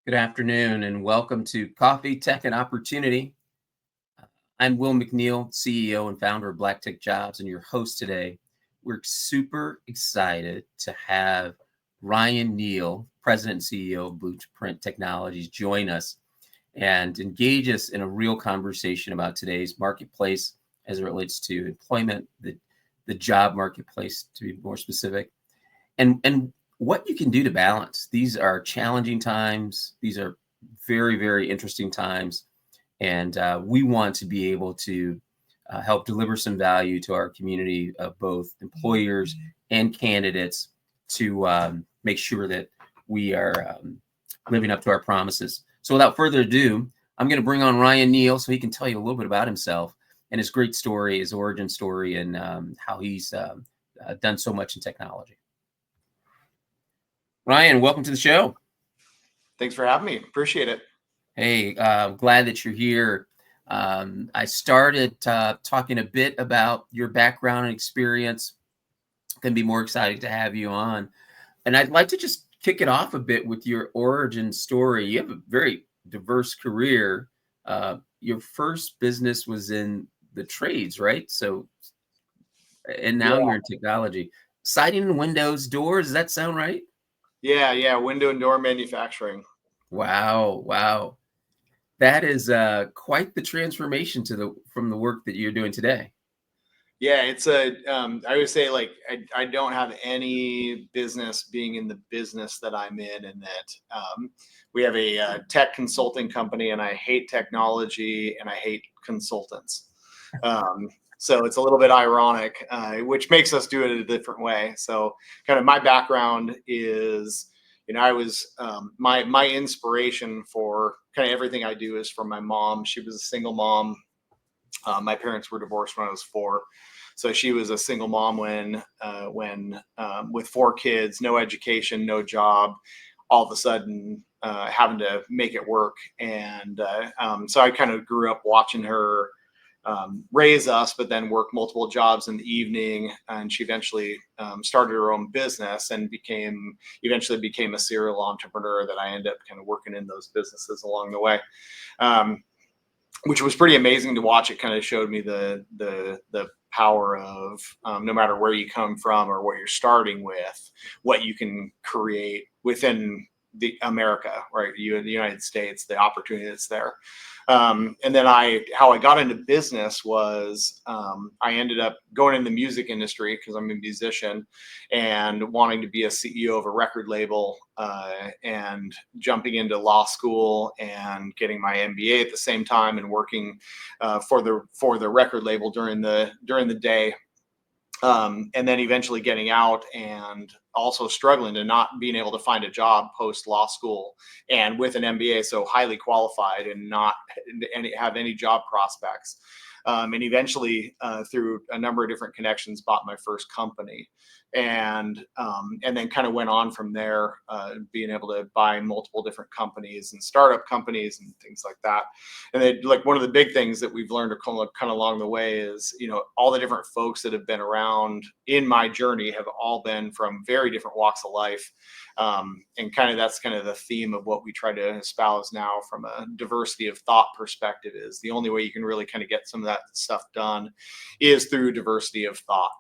Good afternoon and welcome to Coffee, Tech, and Opportunity. I'm Will McNeil, CEO and founder of Black Tech Jobs, and your host today. We're super excited to have Ryan Neal, President and CEO of Blueprint Technologies, join us and engage us in a real conversation about today's marketplace as it relates to employment, the job marketplace, to be more specific, and what you can do to balance. These are challenging times. These are very, very interesting times. And we want to be able to help deliver some value to our community of both employers and candidates to make sure that we are living up to our promises. So without further ado, I'm going to bring on Ryan Neal so he can tell you a little bit about himself and his great story, his origin story, and how he's done so much in technology. Ryan, welcome to the show. Thanks for having me. Appreciate it. Hey, glad that you're here. I started talking a bit about your background and experience. Going to be more excited to have you on. And I'd like to just kick it off a bit with your origin story. You have a very diverse career. Your first business was in the trades, right? So, and now Yeah. you're in technology. Siding and windows, doors, does that sound right? Yeah. Window and door manufacturing. Wow. That is quite the transformation from the work that you're doing today. Yeah, I would say like I don't have any business being in the business that I'm in, and that we have a tech consulting company, and I hate technology and I hate consultants. So it's a little bit ironic, which makes us do it a different way. So kind of my background is, I was my inspiration for kind of everything I do is from my mom. She was a single mom. My parents were divorced when I was 4, so she was a single mom when with 4 kids, no education, no job, all of a sudden having to make it work. And so I kind of grew up watching her raise us, but then work multiple jobs in the evening. And she eventually started her own business and eventually became a serial entrepreneur that I ended up kind of working in those businesses along the way. Which was pretty amazing to watch. It kind of showed me the power of no matter where you come from or what you're starting with, what you can create within the America, right? You in the United States, the opportunity that's there. And then how I got into business was I ended up going in the music industry because I'm a musician and wanting to be a CEO of a record label, and jumping into law school and getting my MBA at the same time and working for the record label during the day. And then eventually getting out and also struggling to not being able to find a job post law school and with an MBA, so highly qualified and not have any job prospects. And eventually, through a number of different connections, bought my first company, and then kind of went on from there, being able to buy multiple different companies and startup companies and things like that. And then, like, one of the big things that we've learned kind of along the way is, all the different folks that have been around in my journey have all been from very different walks of life. And that's kind of the theme of what we try to espouse now from a diversity of thought perspective. Is the only way you can really kind of get some of that stuff done is through diversity of thought.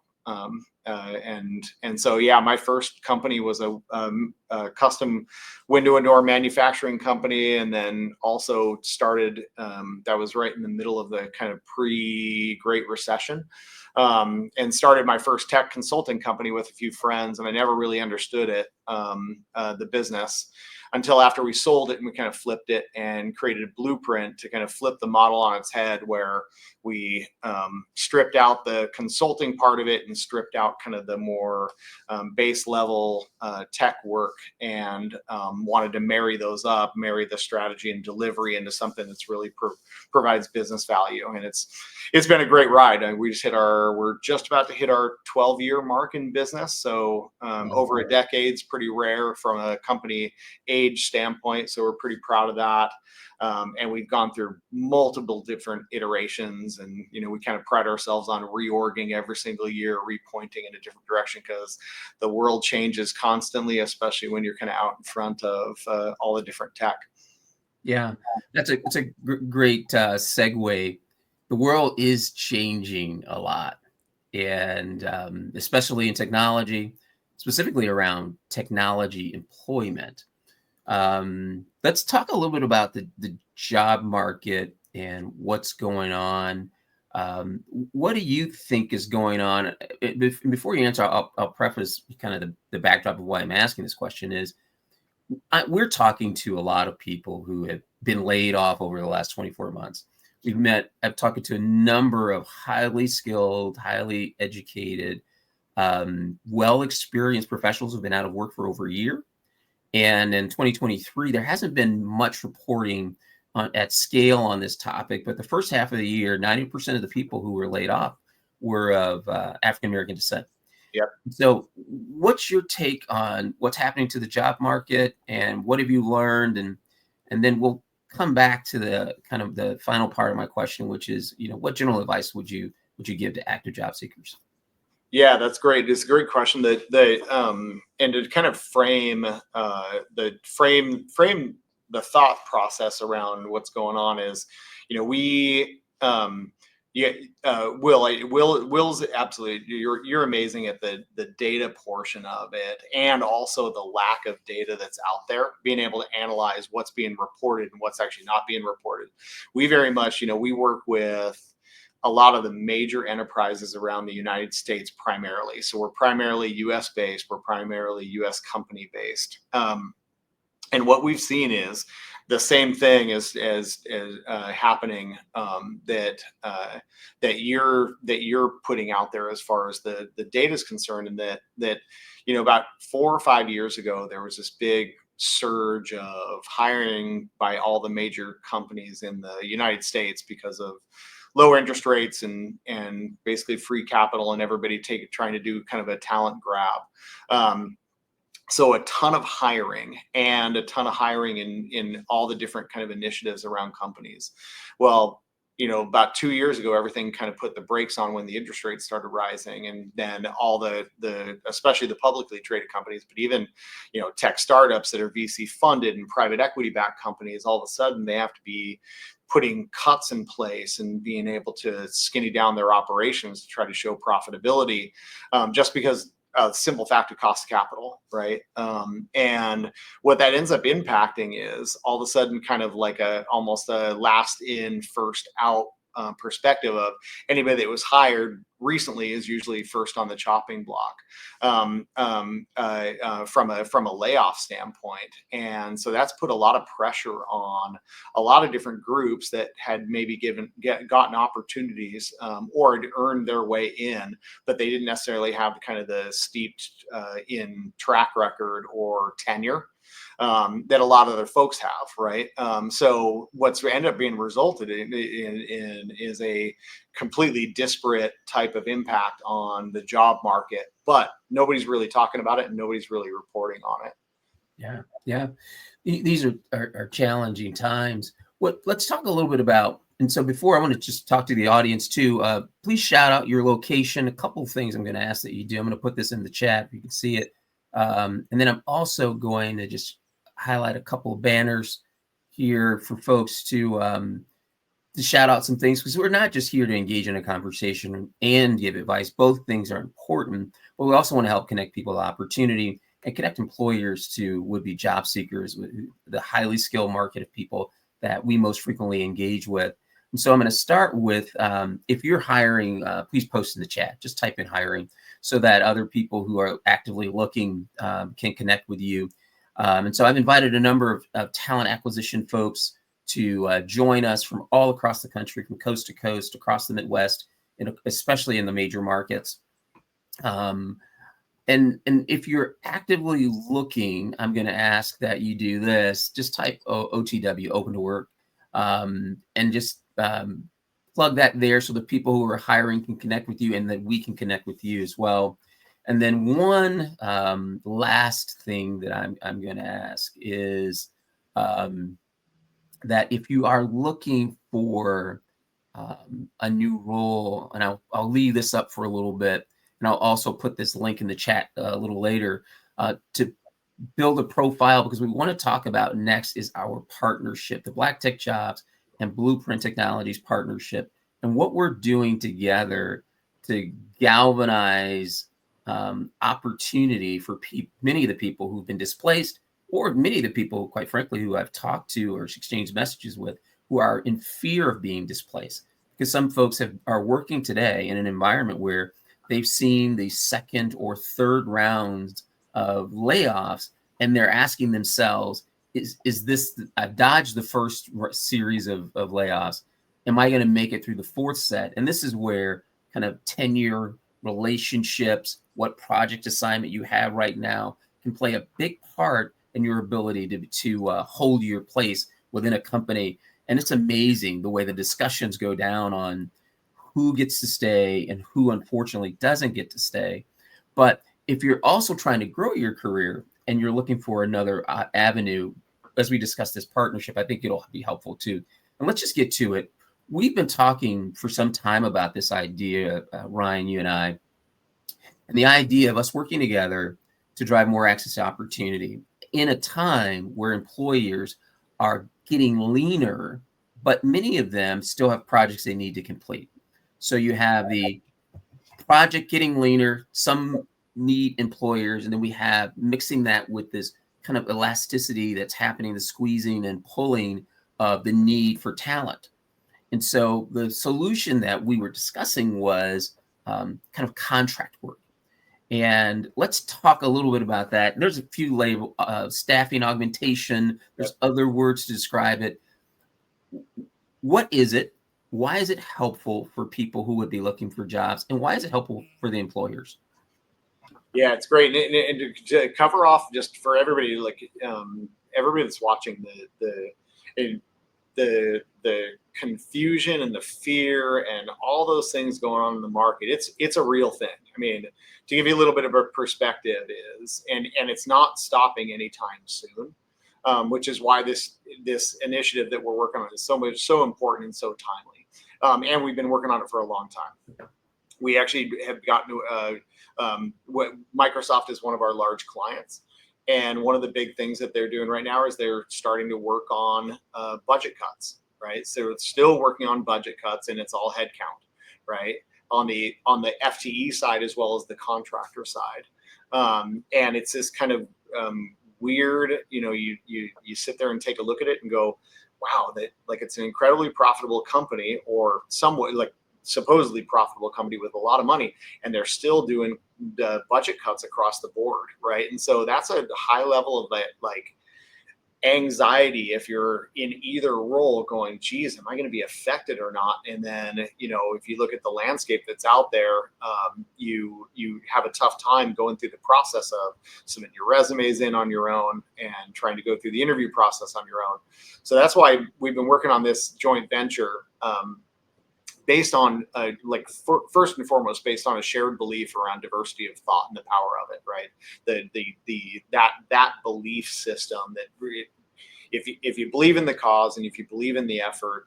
And so, yeah, my first company was a custom window and door manufacturing company, and then also started, that was right in the middle of the kind of pre-Great Recession, and started my first tech consulting company with a few friends, and I never really understood it, the business, until after we sold it and we kind of flipped it and created a Blueprint to kind of flip the model on its head, where we stripped out the consulting part of it and stripped out kind of the more base level tech work, and wanted to marry the strategy and delivery into something that's really provides business value. And it's been a great ride. And we're just about to hit our 12-year mark in business. So over a decade's pretty rare from a company age standpoint. So we're pretty proud of that. And we've gone through multiple different iterations, and we kind of pride ourselves on reorging every single year, repointing in a different direction, because the world changes constantly, especially when you're kind of out in front of all the different tech. Yeah, it's a great segue. The world is changing a lot, and especially in technology, specifically around technology employment. Let's talk a little bit about the job market and what's going on. What do you think is going on? Before you answer, I'll preface kind of the backdrop of why I'm asking this question is we're talking to a lot of people who have been laid off over the last 24 months. I've talked to a number of highly skilled, highly educated, well experienced professionals who've been out of work for over a year. And in 2023, there hasn't been much reporting at scale on this topic. But the first half of the year, 90% of the people who were laid off were of African American descent. Yep. So, what's your take on what's happening to the job market, and what have you learned? And then we'll come back to the kind of the final part of my question, which is, what general advice would you give to active job seekers? Yeah, that's great. It's a great question. And to kind of frame the thought process around what's going on is, we yeah, Will's absolutely. You're amazing at the data portion of it, and also the lack of data that's out there. Being able to analyze what's being reported and what's actually not being reported. We very much, we work with a lot of the major enterprises around the United States primarily. So we're primarily U.S. based. We're primarily U.S. company based. And what we've seen is the same thing as happening that you're putting out there as far as the data is concerned, and that about 4 or 5 years ago there was this big surge of hiring by all the major companies in the United States because of lower interest rates and basically free capital, and everybody trying to do kind of a talent grab. So a ton of hiring in all the different kind of initiatives around companies. Well, about 2 years ago, everything kind of put the brakes on when the interest rates started rising, and then all the especially the publicly traded companies, but even tech startups that are VC funded and private equity backed companies, all of a sudden they have to be putting cuts in place and being able to skinny down their operations to try to show profitability, just because simple fact of cost of capital, right? And what that ends up impacting is all of a sudden kind of like almost a last in, first out perspective of anybody that was hired recently is usually first on the chopping block from a layoff standpoint. And so that's put a lot of pressure on a lot of different groups that had maybe gotten opportunities or had earned their way in, but they didn't necessarily have kind of the steeped in track record or tenure that a lot of other folks have, right? So what's ended up being resulted in is a completely disparate type of impact on the job market, but nobody's really talking about it and nobody's really reporting on it. Yeah. These are challenging times. Let's talk a little bit about, and so before I want to just talk to the audience too, please shout out your location. A couple of things I'm going to ask that you do. I'm going to put this in the chat if you can see it. And then I'm also going to just highlight a couple of banners here for folks to shout out some things, because we're not just here to engage in a conversation and give advice. Both things are important, but we also want to help connect people to opportunity and connect employers to would-be job seekers, with the highly skilled market of people that we most frequently engage with. And so I'm going to start with, if you're hiring, please post in the chat, just type in hiring so that other people who are actively looking can connect with you. And so I've invited a number of talent acquisition folks to join us from all across the country, from coast to coast, across the Midwest, and especially in the major markets. And if you're actively looking, I'm going to ask that you do this. Just type OTW, open to work, and just plug that there so the people who are hiring can connect with you, and that we can connect with you as well. And then one last thing that I'm going to ask is that if you are looking for a new role, and I'll leave this up for a little bit, and I'll also put this link in the chat a little later, to build a profile because we want to talk about next is our partnership, the Black Tech Jobs and Blueprint Technologies partnership, and what we're doing together to galvanize opportunity for many of the people who've been displaced, or many of the people, quite frankly, who I've talked to or exchanged messages with, who are in fear of being displaced. Because some folks are working today in an environment where they've seen the second or third rounds of layoffs, and they're asking themselves, is this, I've dodged the first series of layoffs, am I going to make it through the fourth set? And this is where kind of tenure, relationships, what project assignment you have right now can play a big part in your ability to hold your place within a company. And it's amazing the way the discussions go down on who gets to stay and who unfortunately doesn't get to stay. But if you're also trying to grow your career and you're looking for another avenue, as we discussed this partnership, I think it'll be helpful too. And let's just get to it. We've been talking for some time about this idea, Ryan, you and I, and the idea of us working together to drive more access to opportunity in a time where employers are getting leaner, but many of them still have projects they need to complete. So you have the project getting leaner, some need employers, and then we have mixing that with this kind of elasticity that's happening, the squeezing and pulling of the need for talent. And so the solution that we were discussing was kind of contract work. And let's talk a little bit about that. There's a few label staffing augmentation. There's other words to describe it. What is it? Why is it helpful for people who would be looking for jobs? And why is it helpful for the employers? Yeah, it's great. And to cover off just for everybody, like everybody that's watching the confusion and the fear and all those things going on in the market, it's a real thing. I mean, to give you a little bit of a perspective is, and it's not stopping anytime soon, which is why this initiative that we're working on is so important and so timely. And we've been working on it for a long time. We actually have gotten what Microsoft is one of our large clients. And one of the big things that they're doing right now is they're starting to work on budget cuts, right? So it's still working on budget cuts, and it's all headcount, right? On the FTE side as well as the contractor side, and it's this kind of weird, you sit there and take a look at it and go, wow, that like it's an incredibly profitable company, or somewhat like supposedly profitable company with a lot of money, and they're still doing the budget cuts across the board, right? And so that's a high level of that, like, anxiety if you're in either role, going, geez, am I going to be affected or not? And then if you look at the landscape that's out there, you have a tough time going through the process of submitting your resumes in on your own and trying to go through the interview process on your own. So that's why we've been working on this joint venture, based on first and foremost based on a shared belief around diversity of thought and the power of it, right? That belief system that if you believe in the cause and if you believe in the effort,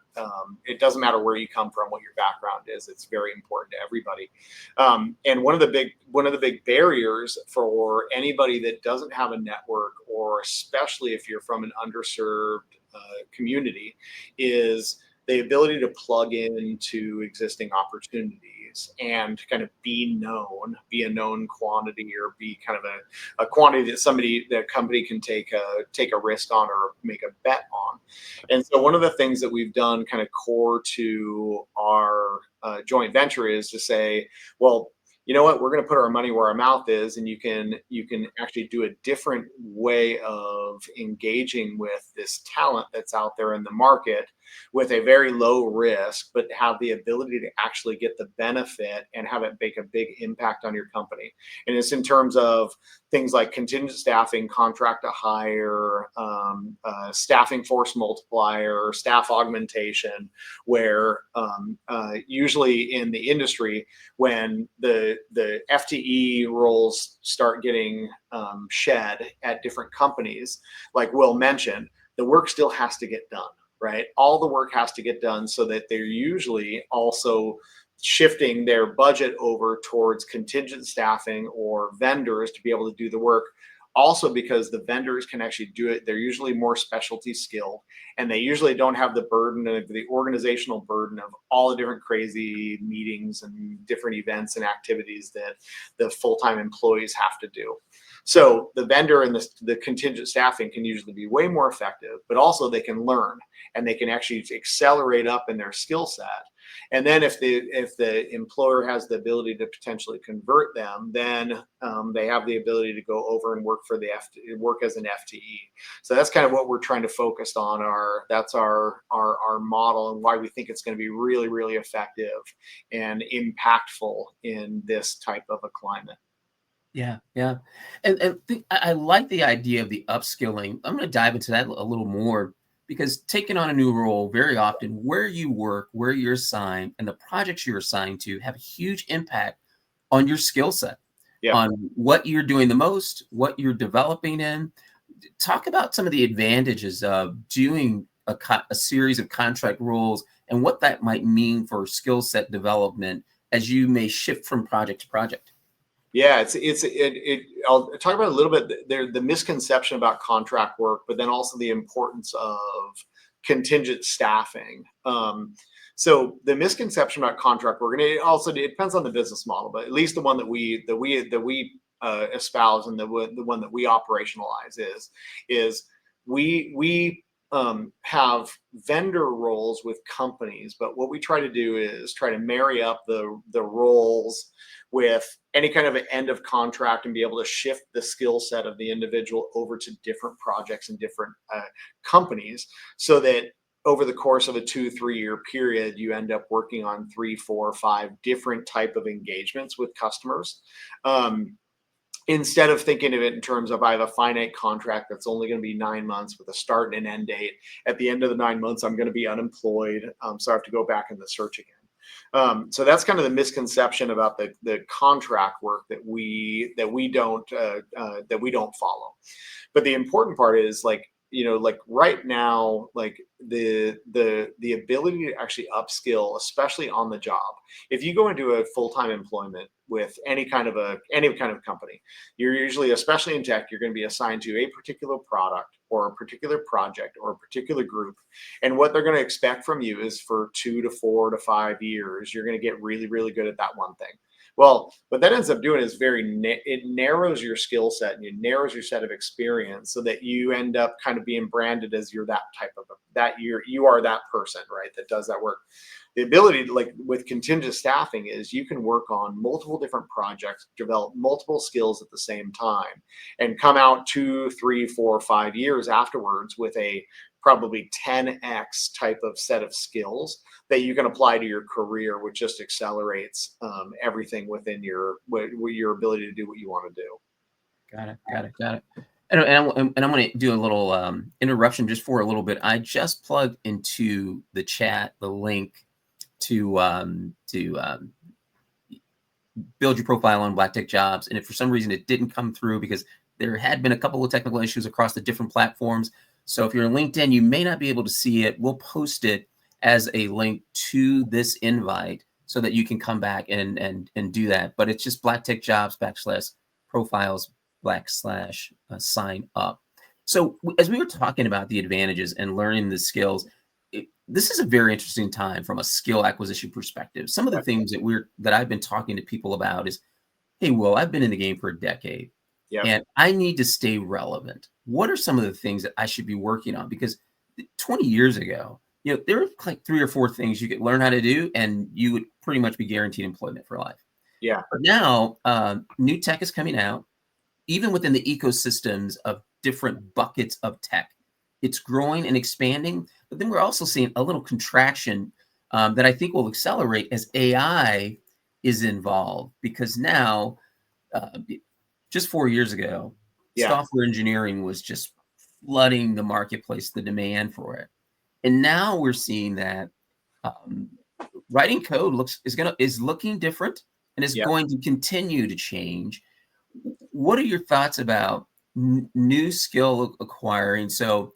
it doesn't matter where you come from, what your background is. It's very important to everybody. And one of the big barriers for anybody that doesn't have a network, or especially if you're from an underserved community, is the ability to plug into existing opportunities and kind of be a known quantity, or be kind of a quantity that the company can take a risk on or make a bet on. And so one of the things that we've done kind of core to our joint venture is to say, well, you know what, we're going to put our money where our mouth is, and you can actually do a different way of engaging with this talent that's out there in the market with a very low risk, but have the ability to actually get the benefit and have it make a big impact on your company. And it's in terms of things like contingent staffing, contract to hire, staffing force multiplier, staff augmentation, where usually in the industry, when the FTE roles start getting shed at different companies, like Will mentioned, the work still has to get done, right? All the work has to get done, so that they're usually also shifting their budget over towards contingent staffing or vendors to be able to do the work Also because the vendors can actually do it. They're usually more specialty skilled, and they usually don't have the burden of the organizational burden of all the different crazy meetings and different events and activities that the full-time employees have to do. So the vendor and the contingent staffing can usually be way more effective, but also they can learn and they can actually accelerate up in their skill set. And then if the employer has the ability to potentially convert them, then they have the ability to go over and work for work as an FTE. So that's kind of what we're trying to focus on. That's our model, and why we think it's going to be really, really effective and impactful in this type of a climate. Yeah, yeah. I like the idea of the upskilling. I'm going to dive into that a little more, because taking on a new role, very often where you work, where you're assigned, and the projects you're assigned to have a huge impact on your skill set, Yeah. on what you're doing the most, what you're developing in. Talk about some of the advantages of doing a series of contract roles and what that might mean for skill set development as you may shift from project to project. Yeah, I'll talk about a little bit there, the misconception about contract work, but then also the importance of contingent staffing. So the misconception about contract work, and it depends on the business model, but at least the one that we espouse, and the one that we operationalize is we have vendor roles with companies, but what we try to do is try to marry up the roles with any kind of an end of contract and be able to shift the skill set of the individual over to different projects and different companies, so that over the course of a 2-3 year period, you end up working on 3, 4, 5 different type of engagements with customers. Instead of thinking of it in terms of, I have a finite contract that's only going to be 9 months with a start and an end date. At the end of the 9 months, I'm going to be unemployed, so I have to go back in the search again. So that's kind of the misconception about the contract work that we don't follow. But the important part is, like, like right now, like the ability to actually upskill, especially on the job. If you go into a full-time employment with any kind of company, you're usually, especially in tech, you're going to be assigned to a particular product or a particular project or a particular group. And what they're going to expect from you is, for 2 to 4 to 5 years, you're going to get really, really good at that one thing. Well, what that ends up doing is it narrows your skill set, and it narrows your set of experience, so that you end up kind of being branded as you're that type of you are that person, right, that does that work. The ability to, like, with contingent staffing, is you can work on multiple different projects, develop multiple skills at the same time, and come out 2, 3, 4, 5 years afterwards with a probably 10x type of set of skills that you can apply to your career, which just accelerates everything within your ability to do what you want to do. Got it. Got it. Got it. And I'm going to do a little interruption just for a little bit. I just plugged into the chat the link to build your profile on Black Tech Jobs, and if for some reason it didn't come through, because there had been a couple of technical issues across the different platforms. So if you're on LinkedIn, you may not be able to see it. We'll post it as a link to this invite so that you can come back and do that. But it's just Black Tech Jobs /profiles /sign up. So as we were talking about the advantages and learning the skills, this is a very interesting time from a skill acquisition perspective. Some of the things that I've been talking to people about is, hey, Will, I've been in the game for a decade. Yeah. And I need to stay relevant. What are some of the things that I should be working on? Because 20 years ago, there were like 3 or 4 things you could learn how to do, and you would pretty much be guaranteed employment for life. Yeah. But now, new tech is coming out, even within the ecosystems of different buckets of tech. It's growing and expanding, but then we're also seeing a little contraction that I think will accelerate as AI is involved, because now, just 4 years ago, software engineering was just flooding the marketplace, the demand for it. And now we're seeing that writing code is looking different, and is going to continue to change. What are your thoughts about new skill acquiring? So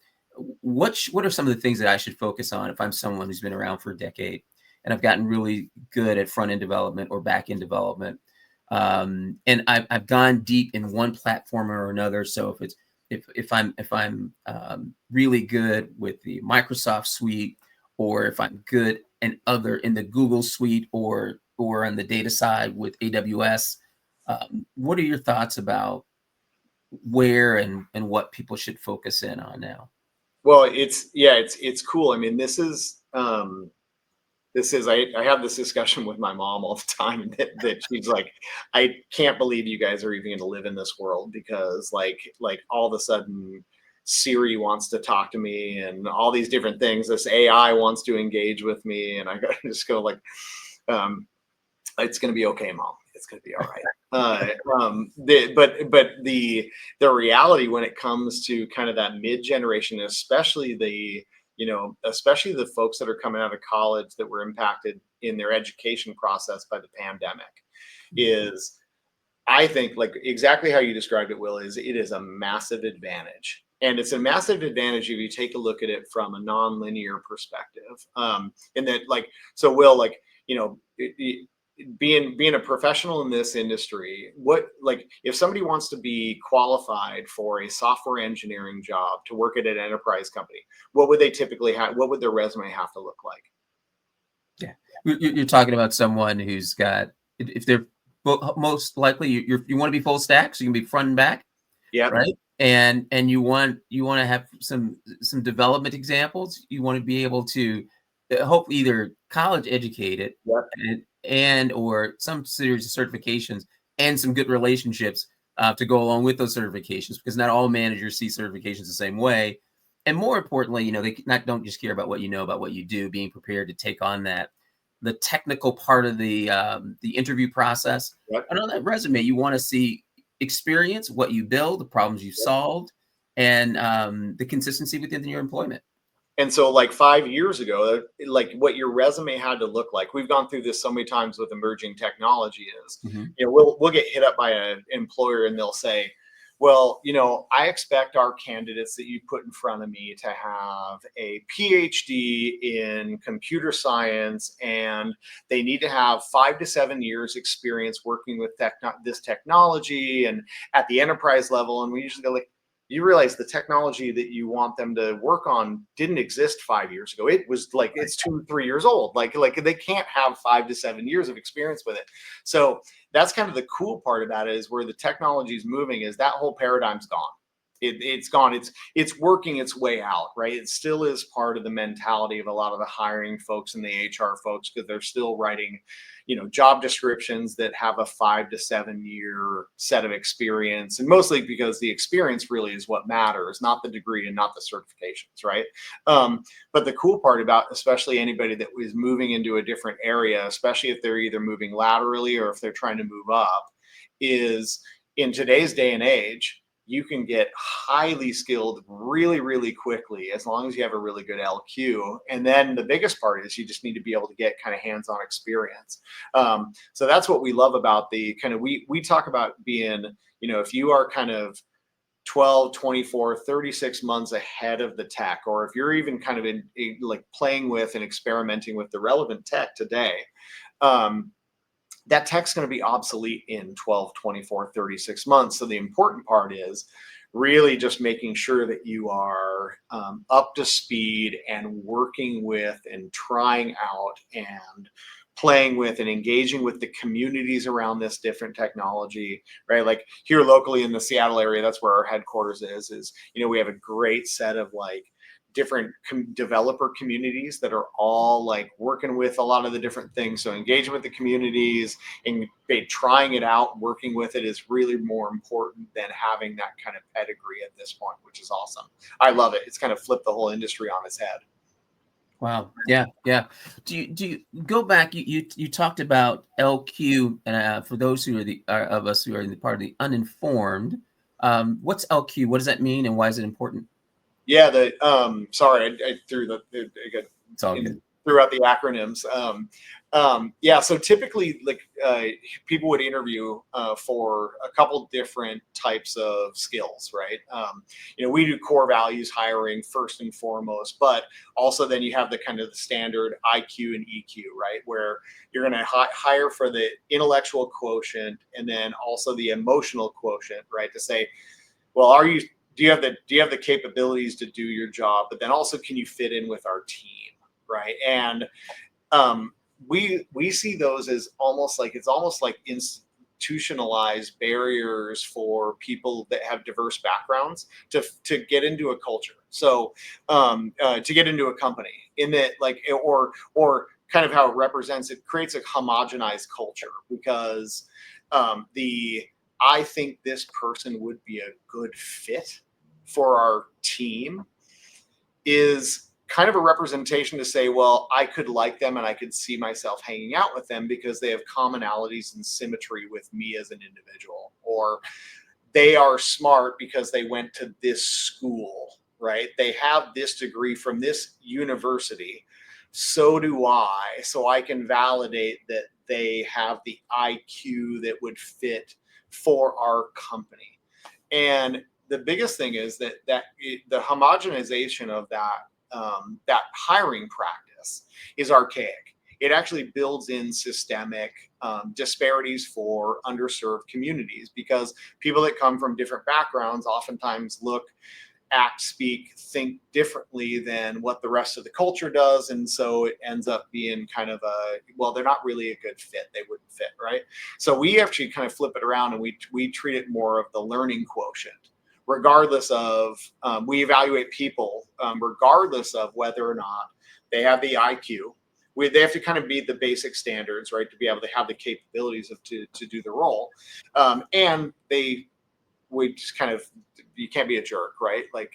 what are some of the things that I should focus on if I'm someone who's been around for a decade and I've gotten really good at front-end development or back-end development? And I've gone deep in one platform or another. So if I'm really good with the Microsoft suite, or if I'm good in the Google suite, or on the data side with AWS, what are your thoughts about where and what people should focus in on now? Well, it's cool. I mean, I have this discussion with my mom all the time that she's like, I can't believe you guys are even going to live in this world, because like all of a sudden Siri wants to talk to me and all these different things. This AI wants to engage with me, and I just go like, um, it's going to be okay, mom. It's going to be all right. The reality when it comes to kind of that mid generation, especially especially the folks that are coming out of college that were impacted in their education process by the pandemic, is, I think, like exactly how you described it, Will, is it is a massive advantage. And it's a massive advantage if you take a look at it from a non-linear perspective. And that, like, so Will, like, you know, being a professional in this industry, what, like, if somebody wants to be qualified for a software engineering job to work at an enterprise company, what would they typically have? What would their resume have to look like? Yeah, you're talking about someone who's got, if they're most likely, you want to be full stack, so you can be front and back, Yep. right? And you want to have some development examples. You want to be able to hope either college educated, Yep. and or some series of certifications, and some good relationships to go along with those certifications, because not all managers see certifications the same way. And more importantly, they don't just care about what you know about what you do, being prepared to take on the technical part of the interview process. Yep. And on that resume, you want to see experience, what you build, the problems you've Yep. solved, and the consistency within your employment. And so, like 5 years ago, like what your resume had to look like. We've gone through this so many times with emerging technology. Is, Mhm. we'll get hit up by an employer and they'll say, "Well, I expect our candidates that you put in front of me to have a PhD in computer science, and they need to have 5 to 7 years experience working with this technology and at the enterprise level." And we usually go like, you realize the technology that you want them to work on didn't exist 5 years ago. It was like, it's 2 3 years old. Like they can't have 5 to 7 years of experience with it. So that's kind of the cool part about it, is where the technology is moving, is that whole paradigm's gone. It's gone. It's working its way out, right? It still is part of the mentality of a lot of the hiring folks and the HR folks, because they're still writing, job descriptions that have a 5 to 7 year set of experience, and mostly because the experience really is what matters, not the degree and not the certifications, right? But the cool part about, especially anybody that is moving into a different area, especially if they're either moving laterally or if they're trying to move up, is, in today's day and age, you can get highly skilled really, really quickly, as long as you have a really good LQ. And then the biggest part is you just need to be able to get kind of hands-on experience. So that's what we love about the kind of, we talk about being, if you are kind of 12, 24, 36 months ahead of the tech, or if you're even kind of like playing with and experimenting with the relevant tech today, that tech's going to be obsolete in 12, 24, 36 months. So the important part is really just making sure that you are up to speed and working with and trying out and playing with and engaging with the communities around this different technology, right? Like here locally in the Seattle area, that's where our headquarters is, we have a great set of like different developer communities that are all like working with a lot of the different things. So engaging with the communities and trying it out, working with it, is really more important than having that kind of pedigree at this point, which is awesome. I love it. It's kind of flipped the whole industry on its head. Wow. Yeah. Yeah. Do you go back? You talked about LQ, and for those who are of us who are in the part of the uninformed, what's LQ? What does that mean, and why is it important? Yeah, sorry, I threw It's all good. threw out the acronyms. Yeah, so typically, like people would interview for a couple different types of skills, right? We do core values hiring first and foremost, but also then you have the kind of the standard IQ and EQ, right? Where you're going to hire for the intellectual quotient and then also the emotional quotient, right? To say, well, do you have the capabilities to do your job, but then also can you fit in with our team, right? And um, we see those as almost like institutionalized barriers for people that have diverse backgrounds to get into a culture. So to get into a company in that like or kind of how it creates a homogenized culture because the I think this person would be a good fit for our team is kind of a representation to say, well, I could like them and I could see myself hanging out with them because they have commonalities and symmetry with me as an individual, or they are smart because they went to this school, right? They have this degree from this university. So do I. So I can validate that they have the IQ that would fit for our company. And the biggest thing is that the homogenization of that hiring practice is archaic. It actually builds in systemic disparities for underserved communities because people that come from different backgrounds oftentimes look, act, speak, think differently than what the rest of the culture does. And so it ends up being kind of they're not really a good fit. They wouldn't fit, right? So we actually kind of flip it around and we treat it more of the learning quotient. Regardless of, we evaluate people regardless of whether or not they have the IQ. They have to kind of meet the basic standards, right, to be able to have the capabilities to do the role. And we just kind of, you can't be a jerk, right? Like,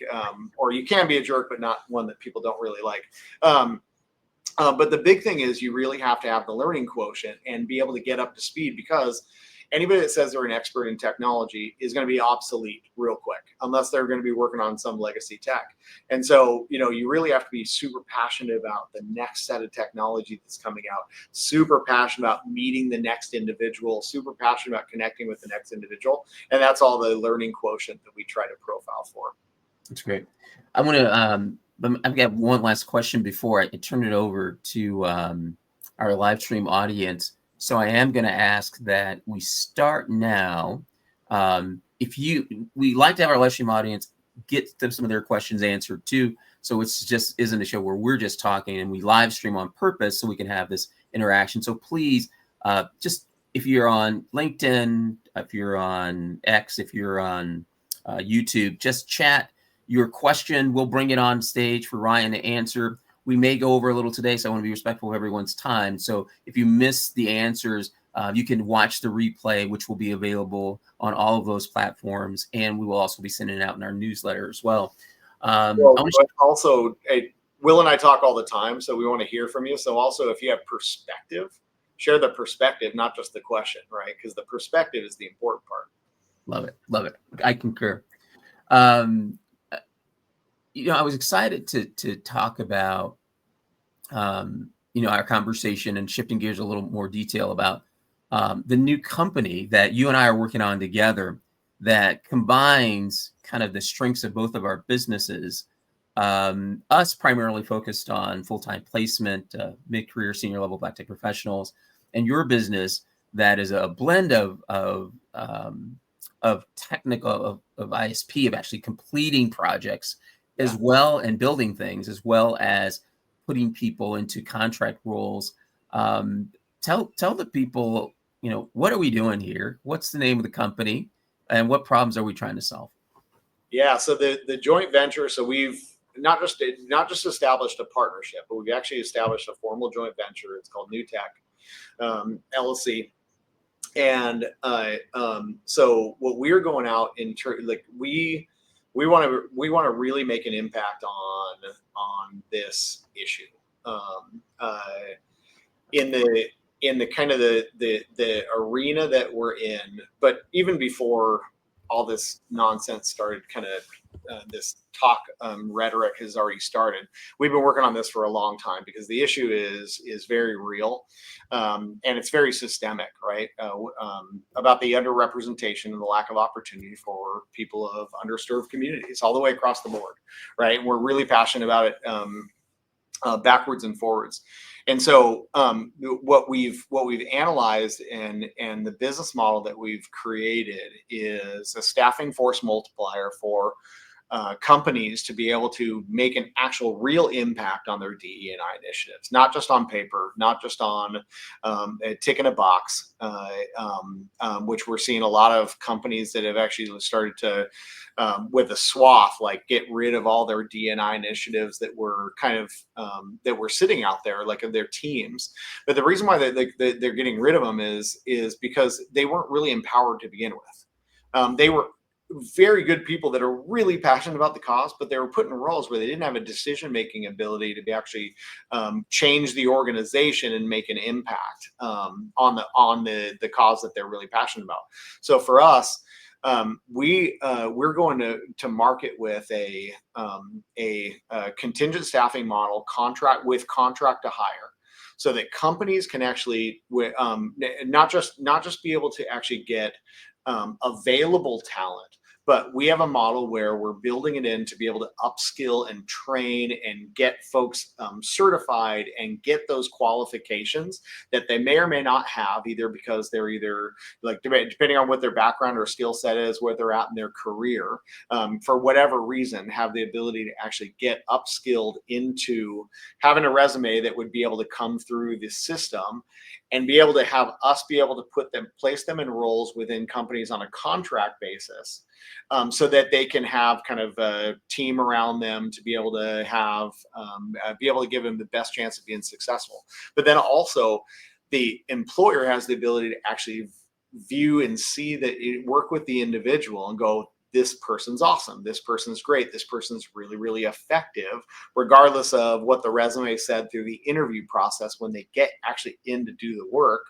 or you can be a jerk, but not one that people don't really like. But the big thing is you really have to have the learning quotient and be able to get up to speed because anybody that says they're an expert in technology is going to be obsolete real quick unless they're going to be working on some legacy tech. And so, you really have to be super passionate about the next set of technology that's coming out, super passionate about meeting the next individual, super passionate about connecting with the next individual. And that's all the learning quotient that we try to profile for. That's great. I want to, I've got one last question before I turn it over to our live stream audience. So I am going to ask that we start now. We like to have our live stream audience get them some of their questions answered too. So it's just isn't a show where we're just talking, and we live stream on purpose so we can have this interaction. So please, just if you're on LinkedIn, if you're on X, if you're on YouTube, just chat your question. We'll bring it on stage for Ryan to answer. We may go over a little today, so I want to be respectful of everyone's time. So if you miss the answers, you can watch the replay, which will be available on all of those platforms. And we will also be sending it out in our newsletter as well. Also, Will and I talk all the time, so we want to hear from you. So also, if you have perspective, share the perspective, not just the question, right? Because the perspective is the important part. Love it. Love it. I concur. I was excited to talk about, our conversation and shifting gears a little more detail about the new company that you and I are working on together that combines kind of the strengths of both of our businesses. Us primarily focused on full-time placement, mid-career, senior level Black tech professionals, and your business that is a blend of technical, of ISP, of actually completing projects as well and building things, as well as putting people into contract roles. Tell the people, what are we doing here? What's the name of the company, and what problems are we trying to solve? Yeah, so the joint venture. So we've not just established a partnership, but we've actually established a formal joint venture. It's called New Tech LLC. And so what we're going out in we want to really make an impact on this issue in the kind of the arena that we're in. But even before all this nonsense started kind of this talk rhetoric has already started. We've been working on this for a long time because the issue is very real, and it's very systemic, right? About the underrepresentation and the lack of opportunity for people of underserved communities all the way across the board, right? And we're really passionate about it. Backwards and forwards. And so what we've analyzed and the business model that we've created is a staffing force multiplier for companies to be able to make an actual real impact on their DE&I initiatives, not just on paper, not just on a tick in a box, which we're seeing a lot of companies that have actually started to, with a swath, like get rid of all their D&I initiatives that were kind of that were sitting out there, like of their teams. But the reason why they're getting rid of them is because they weren't really empowered to begin with. They were very good people that are really passionate about the cause, but they were put in roles where they didn't have a decision-making ability to be actually change the organization and make an impact on the cause that they're really passionate about. So for us, we're going to market with a contingent staffing model, contract to hire, so that companies can actually not just be able to actually get available talent, but we have a model where we're building it in to be able to upskill and train and get folks certified and get those qualifications that they may or may not have, either because they're either, like, depending on what their background or skill set is, where they're at in their career, for whatever reason, have the ability to actually get upskilled into having a resume that would be able to come through the system and be able to have us be able to place them in roles within companies on a contract basis, so that they can have kind of a team around them to be able to have, be able to give them the best chance of being successful. But then also the employer has the ability to actually view and see that work with the individual and go, this person's awesome, this person's great, this person's really, really effective, regardless of what the resume said through the interview process. When they get actually in to do the work,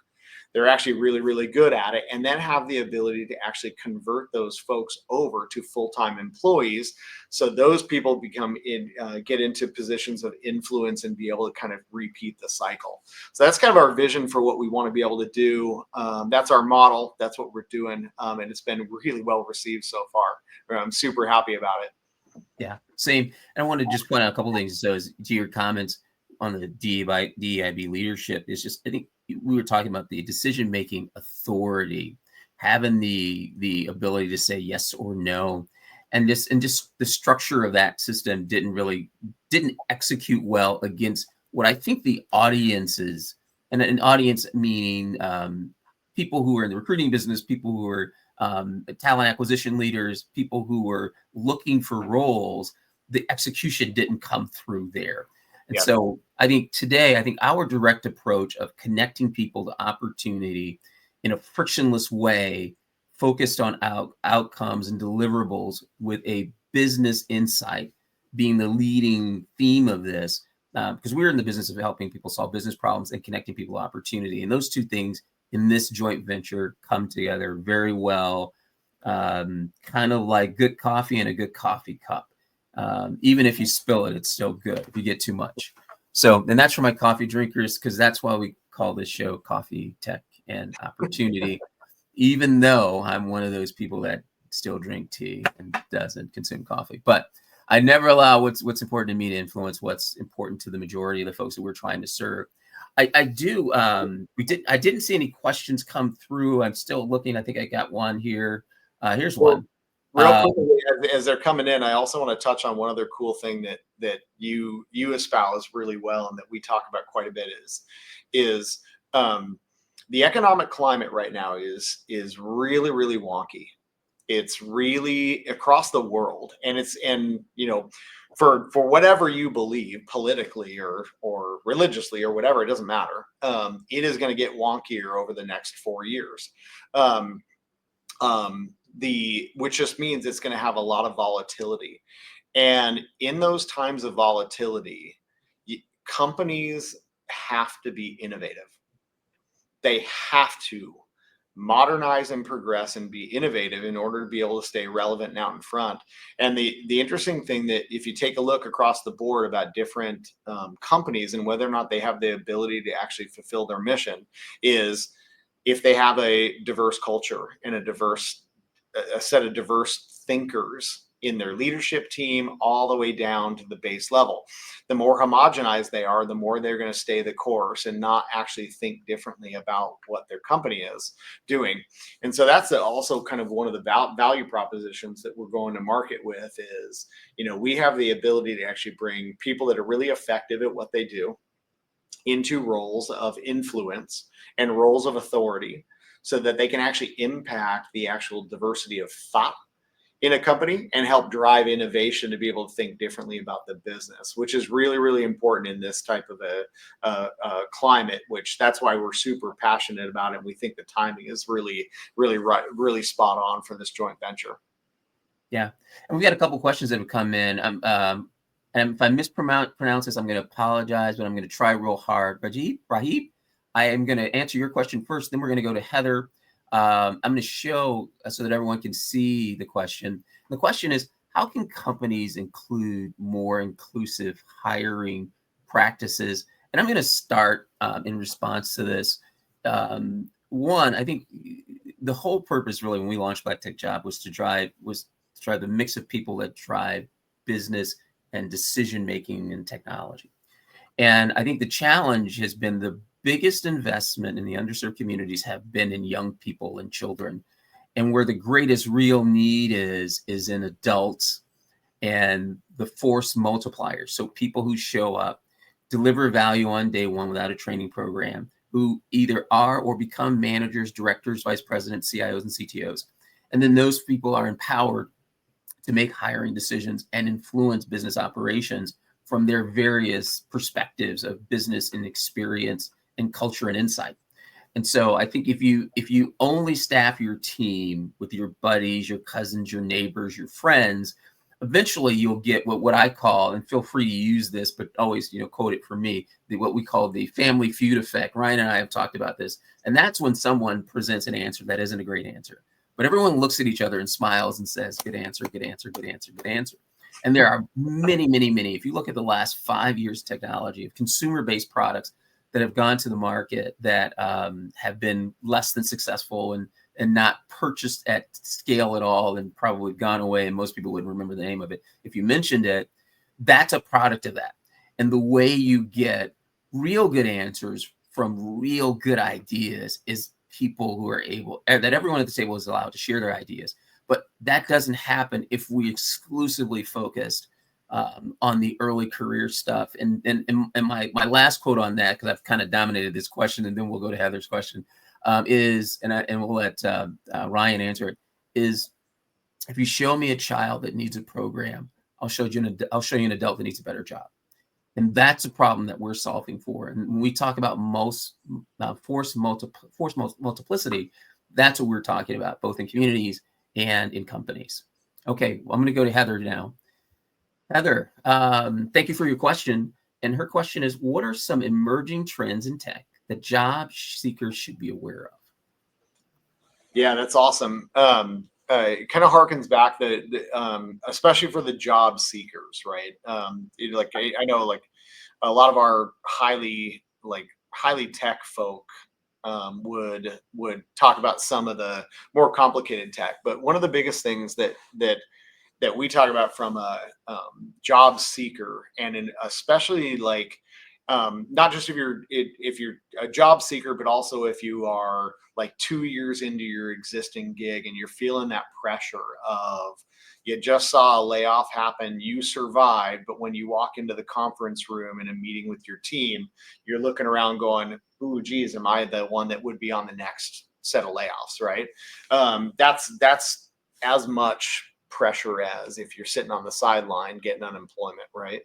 they're actually really, really good at it, and then have the ability to actually convert those folks over to full-time employees. So those people get into positions of influence and be able to kind of repeat the cycle. So that's kind of our vision for what we want to be able to do. That's our model. That's what we're doing. And it's been really well received so far. I'm super happy about it. Yeah, same. And I want to just point out a couple of things. So to your comments on the DEIB leadership, is just, I think we were talking about the decision-making authority, having the ability to say yes or no. And just the structure of that system didn't execute well against what I think the audiences, and an audience meaning people who are in the recruiting business, people who are talent acquisition leaders, people who were looking for roles, the execution didn't come through there. And so I think our direct approach of connecting people to opportunity in a frictionless way, focused on outcomes and deliverables with a business insight being the leading theme of this, because we're in the business of helping people solve business problems and connecting people to opportunity. And those two things in this joint venture come together very well, kind of like good coffee and a good coffee cup. Even if you spill it, it's still good if you get too much. So, and that's for my coffee drinkers, because that's why we call this show Coffee, Tech, and Opportunity, even though I'm one of those people that still drink tea and doesn't consume coffee. But I never allow what's important to me to influence what's important to the majority of the folks that we're trying to serve. I didn't see any questions come through. I'm still looking. I think I got one here. Here's one. Real quickly, as they're coming in, I also want to touch on one other cool thing that you espouse really well, and that we talk about quite a bit, is the economic climate right now is really, really wonky. It's really across the world, and for whatever you believe politically or religiously or whatever, it doesn't matter. It is going to get wonkier over the next 4 years. Which just means it's going to have a lot of volatility. And in those times of volatility, companies have to be innovative. They have to modernize and progress and be innovative in order to be able to stay relevant and out in front. And the interesting thing that if you take a look across the board about different companies and whether or not they have the ability to actually fulfill their mission is if they have a diverse culture and a set of diverse thinkers in their leadership team all the way down to the base level. The more homogenized they are, the more they're going to stay the course and not actually think differently about what their company is doing. And so that's also kind of one of the value propositions that we're going to market with is, we have the ability to actually bring people that are really effective at what they do into roles of influence and roles of authority so that they can actually impact the actual diversity of thought in a company and help drive innovation to be able to think differently about the business, which is really, really important in this type of a climate, which that's why we're super passionate about it. We think the timing is really, really right, really spot on for this joint venture. Yeah. And we got a couple questions that have come in. And if I mispronounce this, I'm going to apologize, but I'm going to try real hard. Rahib, I am going to answer your question first. Then we're going to go to Heather. I'm going to show so that everyone can see the question. The question is, how can companies include more inclusive hiring practices? And I'm going to start in response to this. One, I think the whole purpose really when we launched Black Tech Job was to drive the mix of people that drive business and decision-making in technology. And I think the challenge has been the biggest investment in the underserved communities have been in young people and children. And where the greatest real need is in adults and the force multipliers. So people who show up, deliver value on day one without a training program, who either are or become managers, directors, vice presidents, CIOs, and CTOs. And then those people are empowered to make hiring decisions and influence business operations from their various perspectives of business and experience and culture and insight. And so I think if you only staff your team with your buddies, your cousins, your neighbors, your friends, eventually you'll get what I call, and feel free to use this, but always quote it for me, what we call the family feud effect. Ryan and I have talked about this. And that's when someone presents an answer that isn't a great answer. But everyone looks at each other and smiles and says, good answer, good answer, good answer, good answer. And there are many, many, many, if you look at the last 5 years of technology, of consumer-based products that have gone to the market that have been less than successful and not purchased at scale at all and probably gone away, and most people wouldn't remember the name of it. If you mentioned it, that's a product of that. And the way you get real good answers from real good ideas is people who are able, that everyone at the table is allowed to share their ideas. But that doesn't happen if we exclusively focused on the early career stuff. And my last quote on that, because I've kind of dominated this question, and then we'll go to Heather's question, is, and we'll let Ryan answer it, is if you show me a child that needs a program, I'll show you an adult that needs a better job. And that's a problem that we're solving for. And when we talk about force multiplicity, that's what we're talking about, both in communities and in companies. Okay, well, I'm going to go to Heather now. Heather, thank you for your question. And her question is, what are some emerging trends in tech that job seekers should be aware of? Yeah, that's awesome. It kind of harkens back especially for the job seekers, right? I know like a lot of our highly tech folk would talk about some of the more complicated tech, but one of the biggest things that we talk about from a job seeker, and especially not just if you're a job seeker, but also if you are like 2 years into your existing gig and you're feeling that pressure of you just saw a layoff happen, you survived, but when you walk into the conference room in a meeting with your team, you're looking around going, ooh, geez, am I the one that would be on the next set of layoffs, right? That's as much pressure as if you're sitting on the sideline getting unemployment, right?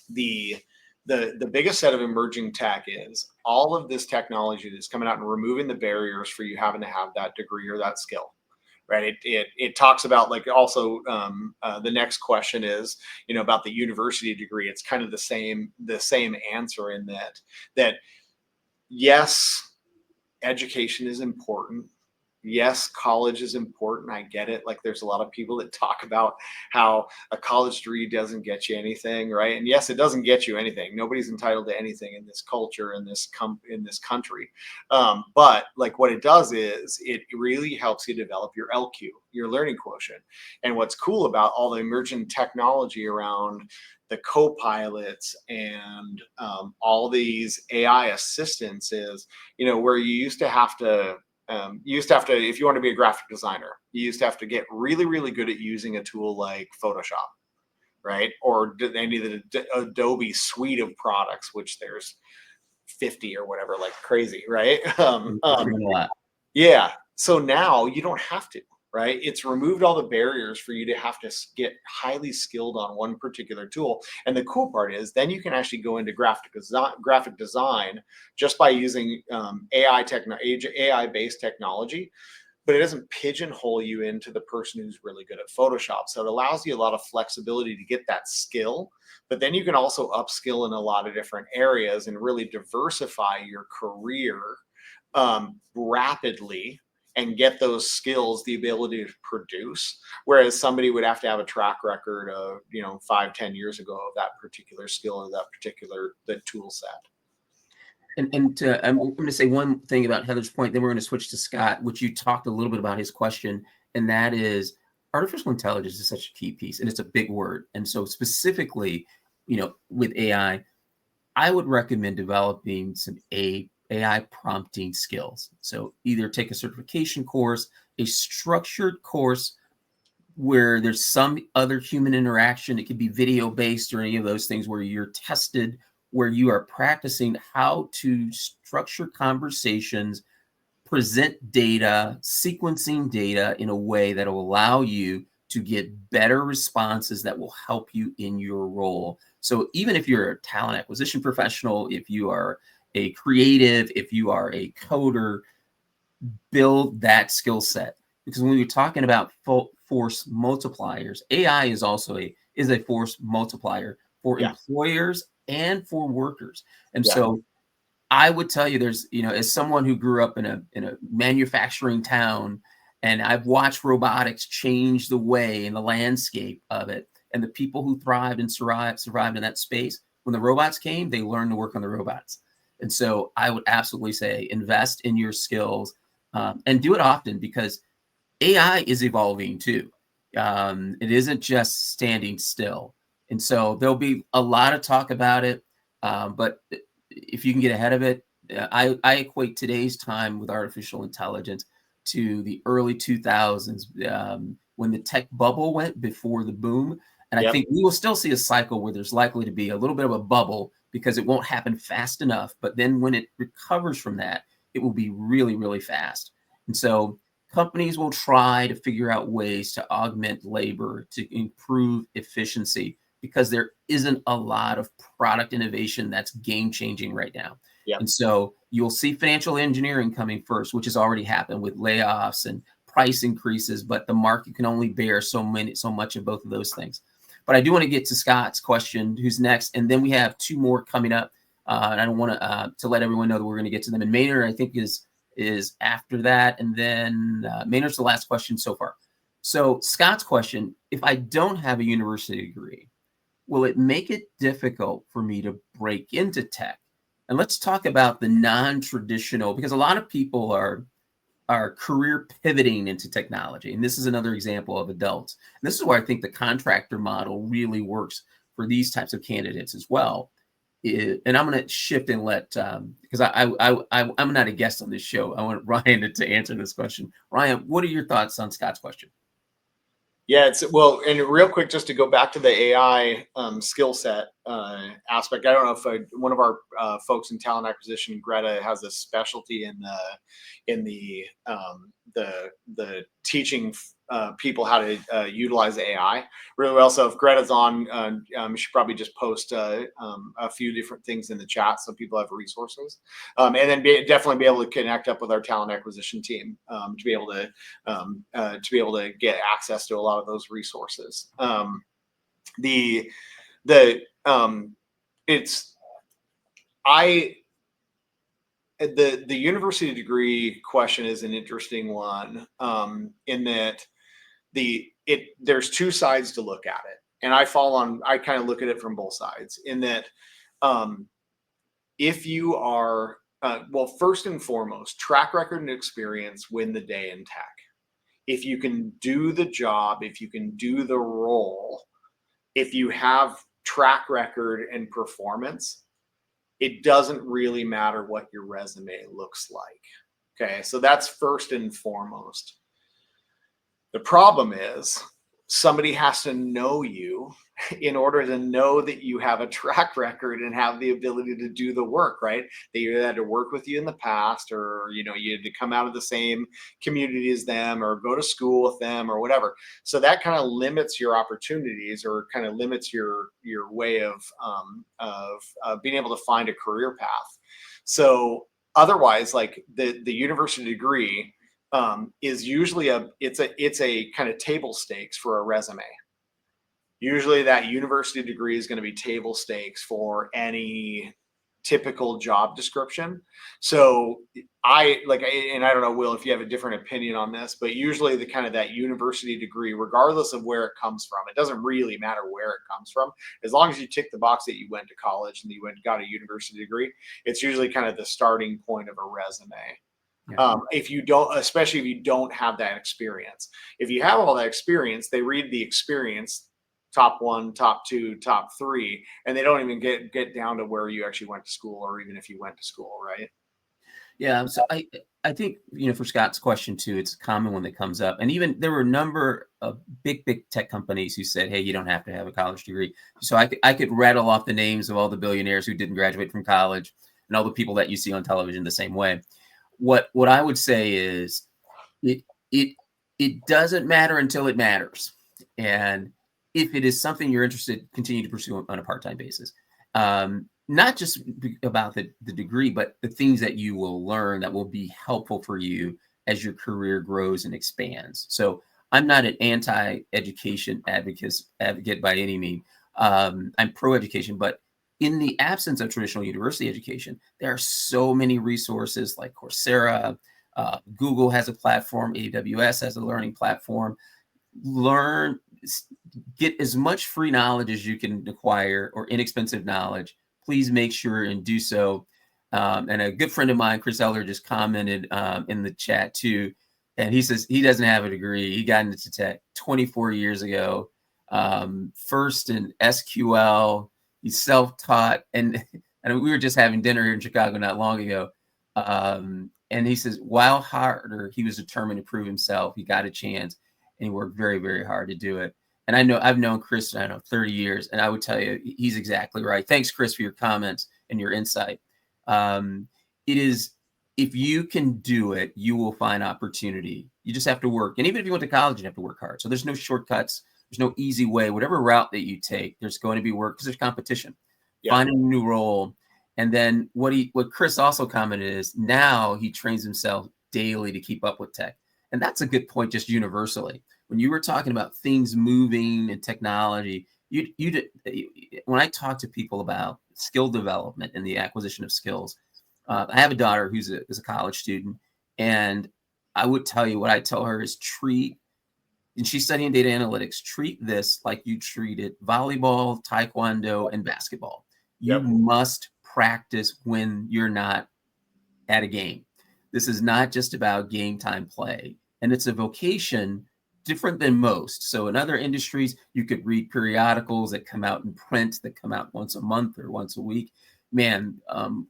The biggest set of emerging tech is all of this technology that's coming out and removing the barriers for you having to have that degree or that skill, right? It talks about also the next question is about the university degree. It's kind of the same answer in that yes, education is important. Yes, college is important. I get it. Like there's a lot of people that talk about how a college degree doesn't get you anything, right? And yes, it doesn't get you anything. Nobody's entitled to anything in this culture, in this country. But like what it does is it really helps you develop your LQ, your learning quotient. And what's cool about all the emerging technology around the co-pilots and all these AI assistants is, where if you want to be a graphic designer, you used to have to get really, really good at using a tool like Photoshop, right? Or any of the Adobe suite of products, which there's 50 or whatever, like crazy, right? A lot. Yeah. So now you don't have to, right? It's removed all the barriers for you to have to get highly skilled on one particular tool. And the cool part is then you can actually go into graphic design just by using AI-based technology, but it doesn't pigeonhole you into the person who's really good at Photoshop. So it allows you a lot of flexibility to get that skill, but then you can also upskill in a lot of different areas and really diversify your career rapidly and get those skills, the ability to produce, whereas somebody would have to have a track record of 5-10 years ago of that particular skill or the tool set. I'm going to say one thing about Heather's point, then we're going to switch to Scott, which you talked a little bit about his question, and that is artificial intelligence is such a key piece, and it's a big word. And so specifically, with AI, I would recommend developing some AI prompting skills. So either take a certification course, a structured course where there's some other human interaction. It could be video based or any of those things where you're tested, where you are practicing how to structure conversations, present data, sequencing data in a way that will allow you to get better responses that will help you in your role. So even if you're a talent acquisition professional, if you are a creative, if you are a coder, build that skill set. Because when we're talking about force multipliers, AI is also a force multiplier for employers and for workers. And so I would tell you there's, as someone who grew up in a manufacturing town, and I've watched robotics change the way and the landscape of it, and the people who thrived and survived in that space, when the robots came, they learned to work on the robots. And so I would absolutely say invest in your skills and do it often, because AI is evolving too. It isn't just standing still. And so there'll be a lot of talk about it. But if you can get ahead of it, I equate today's time with artificial intelligence to the early 2000s when the tech bubble went before the boom. And I think we will still see a cycle where there's likely to be a little bit of a bubble because it won't happen fast enough. But then when it recovers from that, it will be really, really fast. And so companies will try to figure out ways to augment labor, to improve efficiency, because there isn't a lot of product innovation that's game changing right now. And so you'll see financial engineering coming first, which has already happened with layoffs and price increases, but the market can only bear so much of both of those things. But I do want to get to Scott's question, who's next, and then we have two more coming up. And I don't want to let everyone know that we're going to get to them. And Maynard, I think, is after that, and then Maynard's the last question so far. So Scott's question: if I don't have a university degree, will it make it difficult for me to break into tech? And let's talk about the non-traditional, because a lot of people are career pivoting into technology. And this is another example of adults. And this is where I think the contractor model really works for these types of candidates as well. And I'm going to shift and let, because I'm not a guest on this show. I want Ryan to answer this question. Ryan, what are your thoughts on Scott's question? Yeah, and real quick, just to go back to the AI skill set aspect. I don't know if one of our folks in talent acquisition, Greta, has a specialty in the teaching people how to utilize AI really well. So if Greta's on, you should probably just post a few different things in the chat so people have resources, and then definitely be able to connect up with our talent acquisition team to be able to get access to a lot of those resources. the university degree question is an interesting one, in that there's two sides to look at it, and I kind of look at it from both sides. In that, um, if you are well, first and foremost, track record and experience win the day in tech. If you can do the job, if you can do the role, if you have track record and performance, it doesn't really matter what your resume looks like. Okay, so that's first and foremost. The problem is somebody has to know you in order to know that you have a track record and have the ability to do the work, right? They either had to work with you in the past, or you had to come out of the same community as them, or go to school with them, or whatever. So that kind of limits your opportunities, or kind of limits your way of being able to find a career path. So otherwise, like the university degree, is usually it's a kind of table stakes for a resume. Usually that university degree is going to be table stakes for any typical job description. So and I don't know, Will, if you have a different opinion on this, but usually the kind of that university degree, regardless of where it comes from, it doesn't really matter where it comes from. As long as you tick the box that you went to college and you got a university degree, it's usually kind of the starting point of a resume. Yeah. If you don't, especially if you don't have that experience. If you have all that experience, they read the experience, top one, top two, top three, and they don't even get down to where you actually went to school, or even if you went to school, right? Yeah. So I think, for Scott's question too, it's a common one that comes up. And even there were a number of big tech companies who said, hey, you don't have to have a college degree. So I could rattle off the names of all the billionaires who didn't graduate from college, and all the people that you see on television the same way. What I would say is it doesn't matter until it matters. And if it is something you're interested, continue to pursue on a part-time basis. Not just about the degree, but the things that you will learn that will be helpful for you as your career grows and expands. So I'm not an anti-education advocate by any means. I'm pro-education, but in the absence of traditional university education, there are so many resources like Coursera, Google has a platform, AWS has a learning platform. Get as much free knowledge as you can acquire, or inexpensive knowledge. Please make sure and do so. And a good friend of mine, Chris Eller, just commented in the chat too. And he says he doesn't have a degree. He got into tech 24 years ago, first in SQL. He's self-taught. And we were just having dinner here in Chicago not long ago. And he says, while harder, he was determined to prove himself. He got a chance, and he worked very, very hard to do it. And I've known Chris, 30 years, and I would tell you, he's exactly right. Thanks, Chris, for your comments and your insight. It is, if you can do it, you will find opportunity. You just have to work. And even if you went to college, you have to work hard. So there's no shortcuts. There's no easy way. Whatever route that you take, there's going to be work, because there's competition. Yeah. Find a new role. And then what Chris also commented is, now he trains himself daily to keep up with tech. And that's a good point, just universally. When you were talking about things moving and technology, when I talk to people about skill development and the acquisition of skills, I have a daughter who's a college student, and I would tell you, what I tell her is and she's studying data analytics, treat this like you treated volleyball, taekwondo, and basketball. You must practice when you're not at a game. This is not just about game time play, and it's a vocation different than most. So in other industries, you could read periodicals that come out in print, that come out once a month or once a week. Man,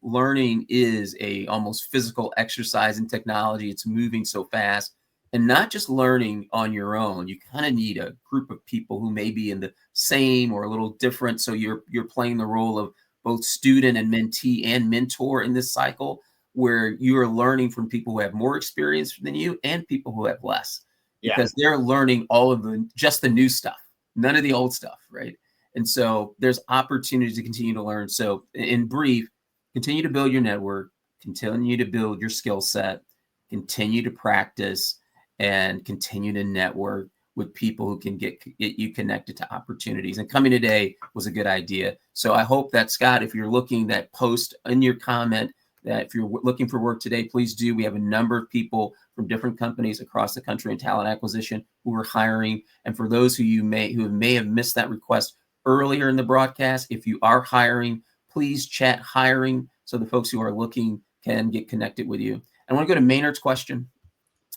learning is a almost physical exercise in technology. It's moving so fast, and not just learning on your own. You kind of need a group of people who may be in the same or a little different. So you're playing the role of both student and mentee and mentor in this cycle, where you are learning from people who have more experience than you and people who have less. Because they're learning all of just the new stuff, none of the old stuff, right? And so there's opportunities to continue to learn. So in brief, continue to build your network, continue to build your skill set, continue to practice, and continue to network with people who can get you connected to opportunities. And coming today was a good idea. So I hope that, Scott, if you're looking, that post in your comment, that if you're looking for work today, please do. We have a number of people from different companies across the country in talent acquisition who are hiring. And for those who may have missed that request earlier in the broadcast, if you are hiring, please chat hiring so the folks who are looking can get connected with you. I want to go to Maynard's question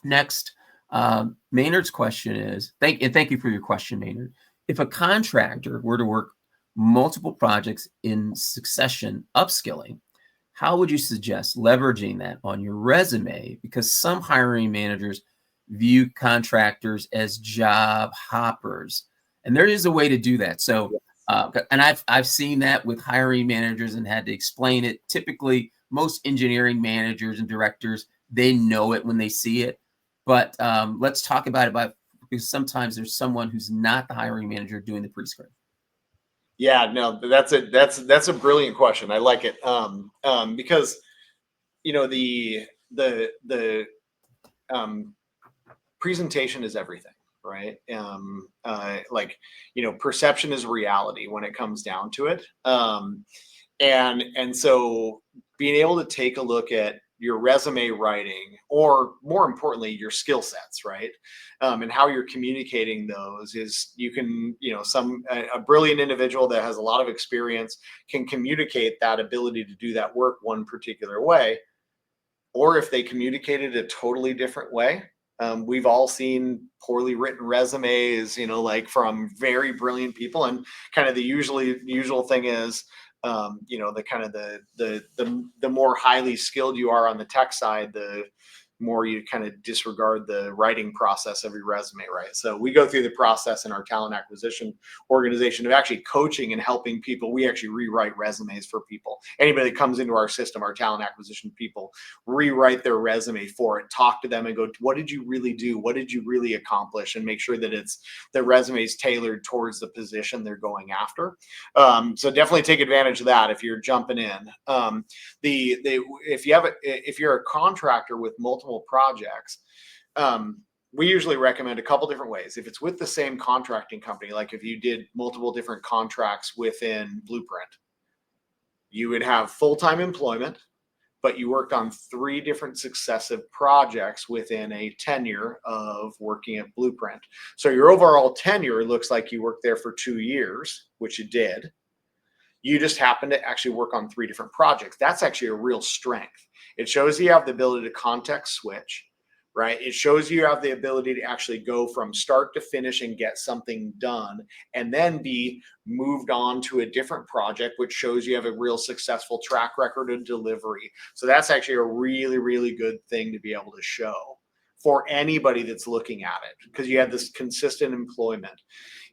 next. Maynard's question is, thank you for your question, Maynard. If a contractor were to work multiple projects in succession, upskilling, how would you suggest leveraging that on your resume? Because some hiring managers view contractors as job hoppers, and there is a way to do that. So, and I've seen that with hiring managers and had to explain it. Typically, most engineering managers and directors, they know it when they see it. But let's talk about it, because sometimes there's someone who's not the hiring manager doing the pre-screen. Yeah, no, that's a brilliant question. I like it. Because the presentation is everything, right? Perception is reality when it comes down to it. And so being able to take a look at your resume writing, or more importantly, your skill sets, right? And how you're communicating those is, you can, a brilliant individual that has a lot of experience can communicate that ability to do that work one particular way. Or if they communicate it a totally different way, we've all seen poorly written resumes, from very brilliant people. And kind of the usual thing is, the more highly skilled you are on the tech side, the more you kind of disregard the writing process of your resume, right? So we go through the process in our talent acquisition organization of actually coaching and helping people. We actually rewrite resumes for people. Anybody that comes into our system, our talent acquisition people rewrite their resume for it, talk to them and go, what did you really do? What did you really accomplish? And make sure that the resume is tailored towards the position they're going after. So definitely take advantage of that if you're jumping in. If you're a contractor with multiple projects, we usually recommend a couple different ways. If it's with the same contracting company, like if you did multiple different contracts within Blueprint, you would have full-time employment, but you worked on 3 different successive projects within a tenure of working at Blueprint. So your overall tenure looks like you worked there for 2 years, which you did. You just happen to actually work on 3 different projects. That's actually a real strength. It shows you have the ability to context switch, right? It shows you have the ability to actually go from start to finish and get something done, and then be moved on to a different project, which shows you have a real successful track record of delivery. So that's actually a really, really good thing to be able to show for anybody that's looking at it, because you have this consistent employment.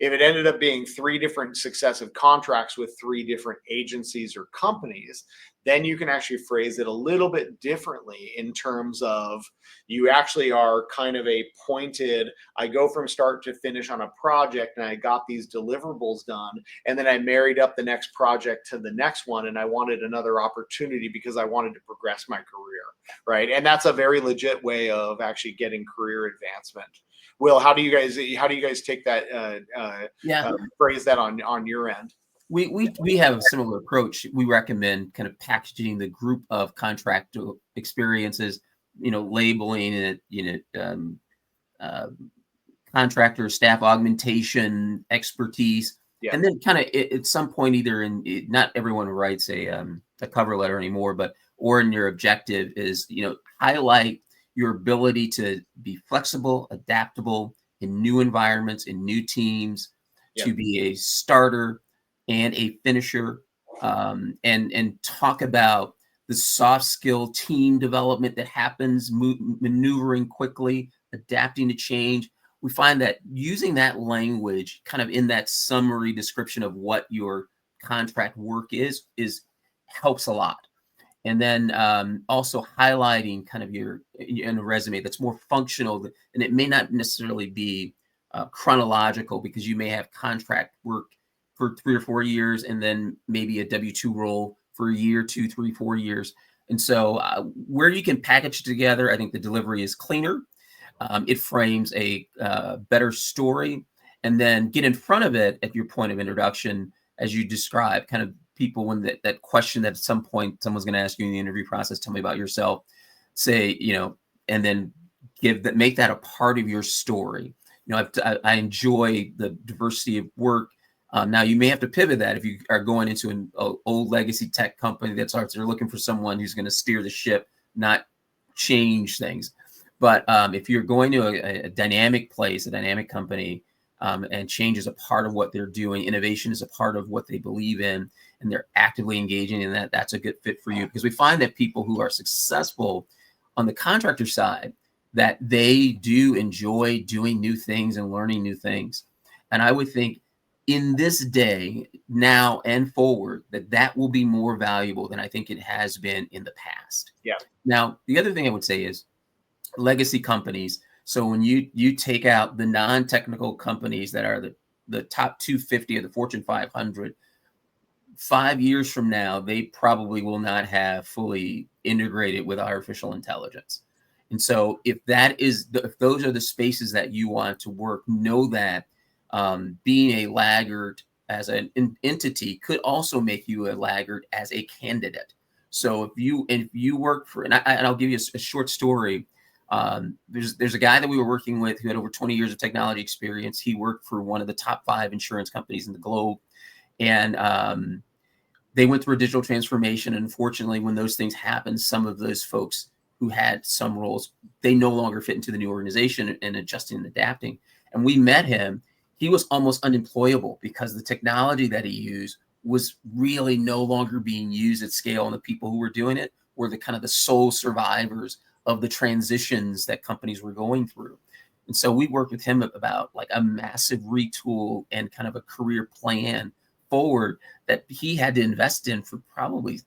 If it ended up being 3 different successive contracts with 3 different agencies or companies, then you can actually phrase it a little bit differently in terms of, you actually are kind of a pointed, I go from start to finish on a project and I got these deliverables done, and then I married up the next project to the next one, and I wanted another opportunity because I wanted to progress my career, right? And that's a very legit way of actually getting career advancement. Will, how do you guys take that, phrase that on your end? We have a similar approach. We recommend kind of packaging the group of contract experiences, labeling it, contractor staff augmentation expertise, and then kind of at some point, not everyone writes a cover letter anymore, or in your objective is, highlight your ability to be flexible, adaptable in new environments, in new teams, to be a starter and a finisher, and talk about the soft skill team development that happens, maneuvering quickly, adapting to change. We find that using that language kind of in that summary description of what your contract work is helps a lot. And then also highlighting kind of in a resume that's more functional, and it may not necessarily be chronological, because you may have contract work for 3 or 4 years, and then maybe a W-2 role for a year, 2, 3, 4 years. And so where you can package it together, I think the delivery is cleaner. It frames a better story, and then get in front of it at your point of introduction, as you describe, kind of people when that question that at some point someone's going to ask you in the interview process, tell me about yourself, say, and then make that a part of your story. I enjoy the diversity of work. Now you may have to pivot that if you are going into an old legacy tech company they're looking for someone who's going to steer the ship, not change things. But if you're going to a dynamic place, a dynamic company, and change is a part of what they're doing, innovation is a part of what they believe in, and they're actively engaging in that, that's a good fit for you. Because we find that people who are successful on the contractor side, that they do enjoy doing new things and learning new things. And I would think in this day, now and forward, that will be more valuable than I think it has been in the past. Yeah. Now, the other thing I would say is legacy companies. So when you take out the non-technical companies that are the top 250 of the Fortune 500, 5 years from now, they probably will not have fully integrated with artificial intelligence. And so if those are the spaces that you want to work, know that being a laggard as an entity could also make you a laggard as a candidate. So if you work for, and I'll give you a short story. There's a guy that we were working with who had over 20 years of technology experience. He worked for one of the top 5 insurance companies in the globe. And they went through a digital transformation. And unfortunately, when those things happen, some of those folks who had some roles, they no longer fit into the new organization and adjusting and adapting. And we met him. He was almost unemployable because the technology that he used was really no longer being used at scale. And the people who were doing it were the sole survivors of the transitions that companies were going through. And so we worked with him about like a massive retool and kind of a career plan forward that he had to invest in for probably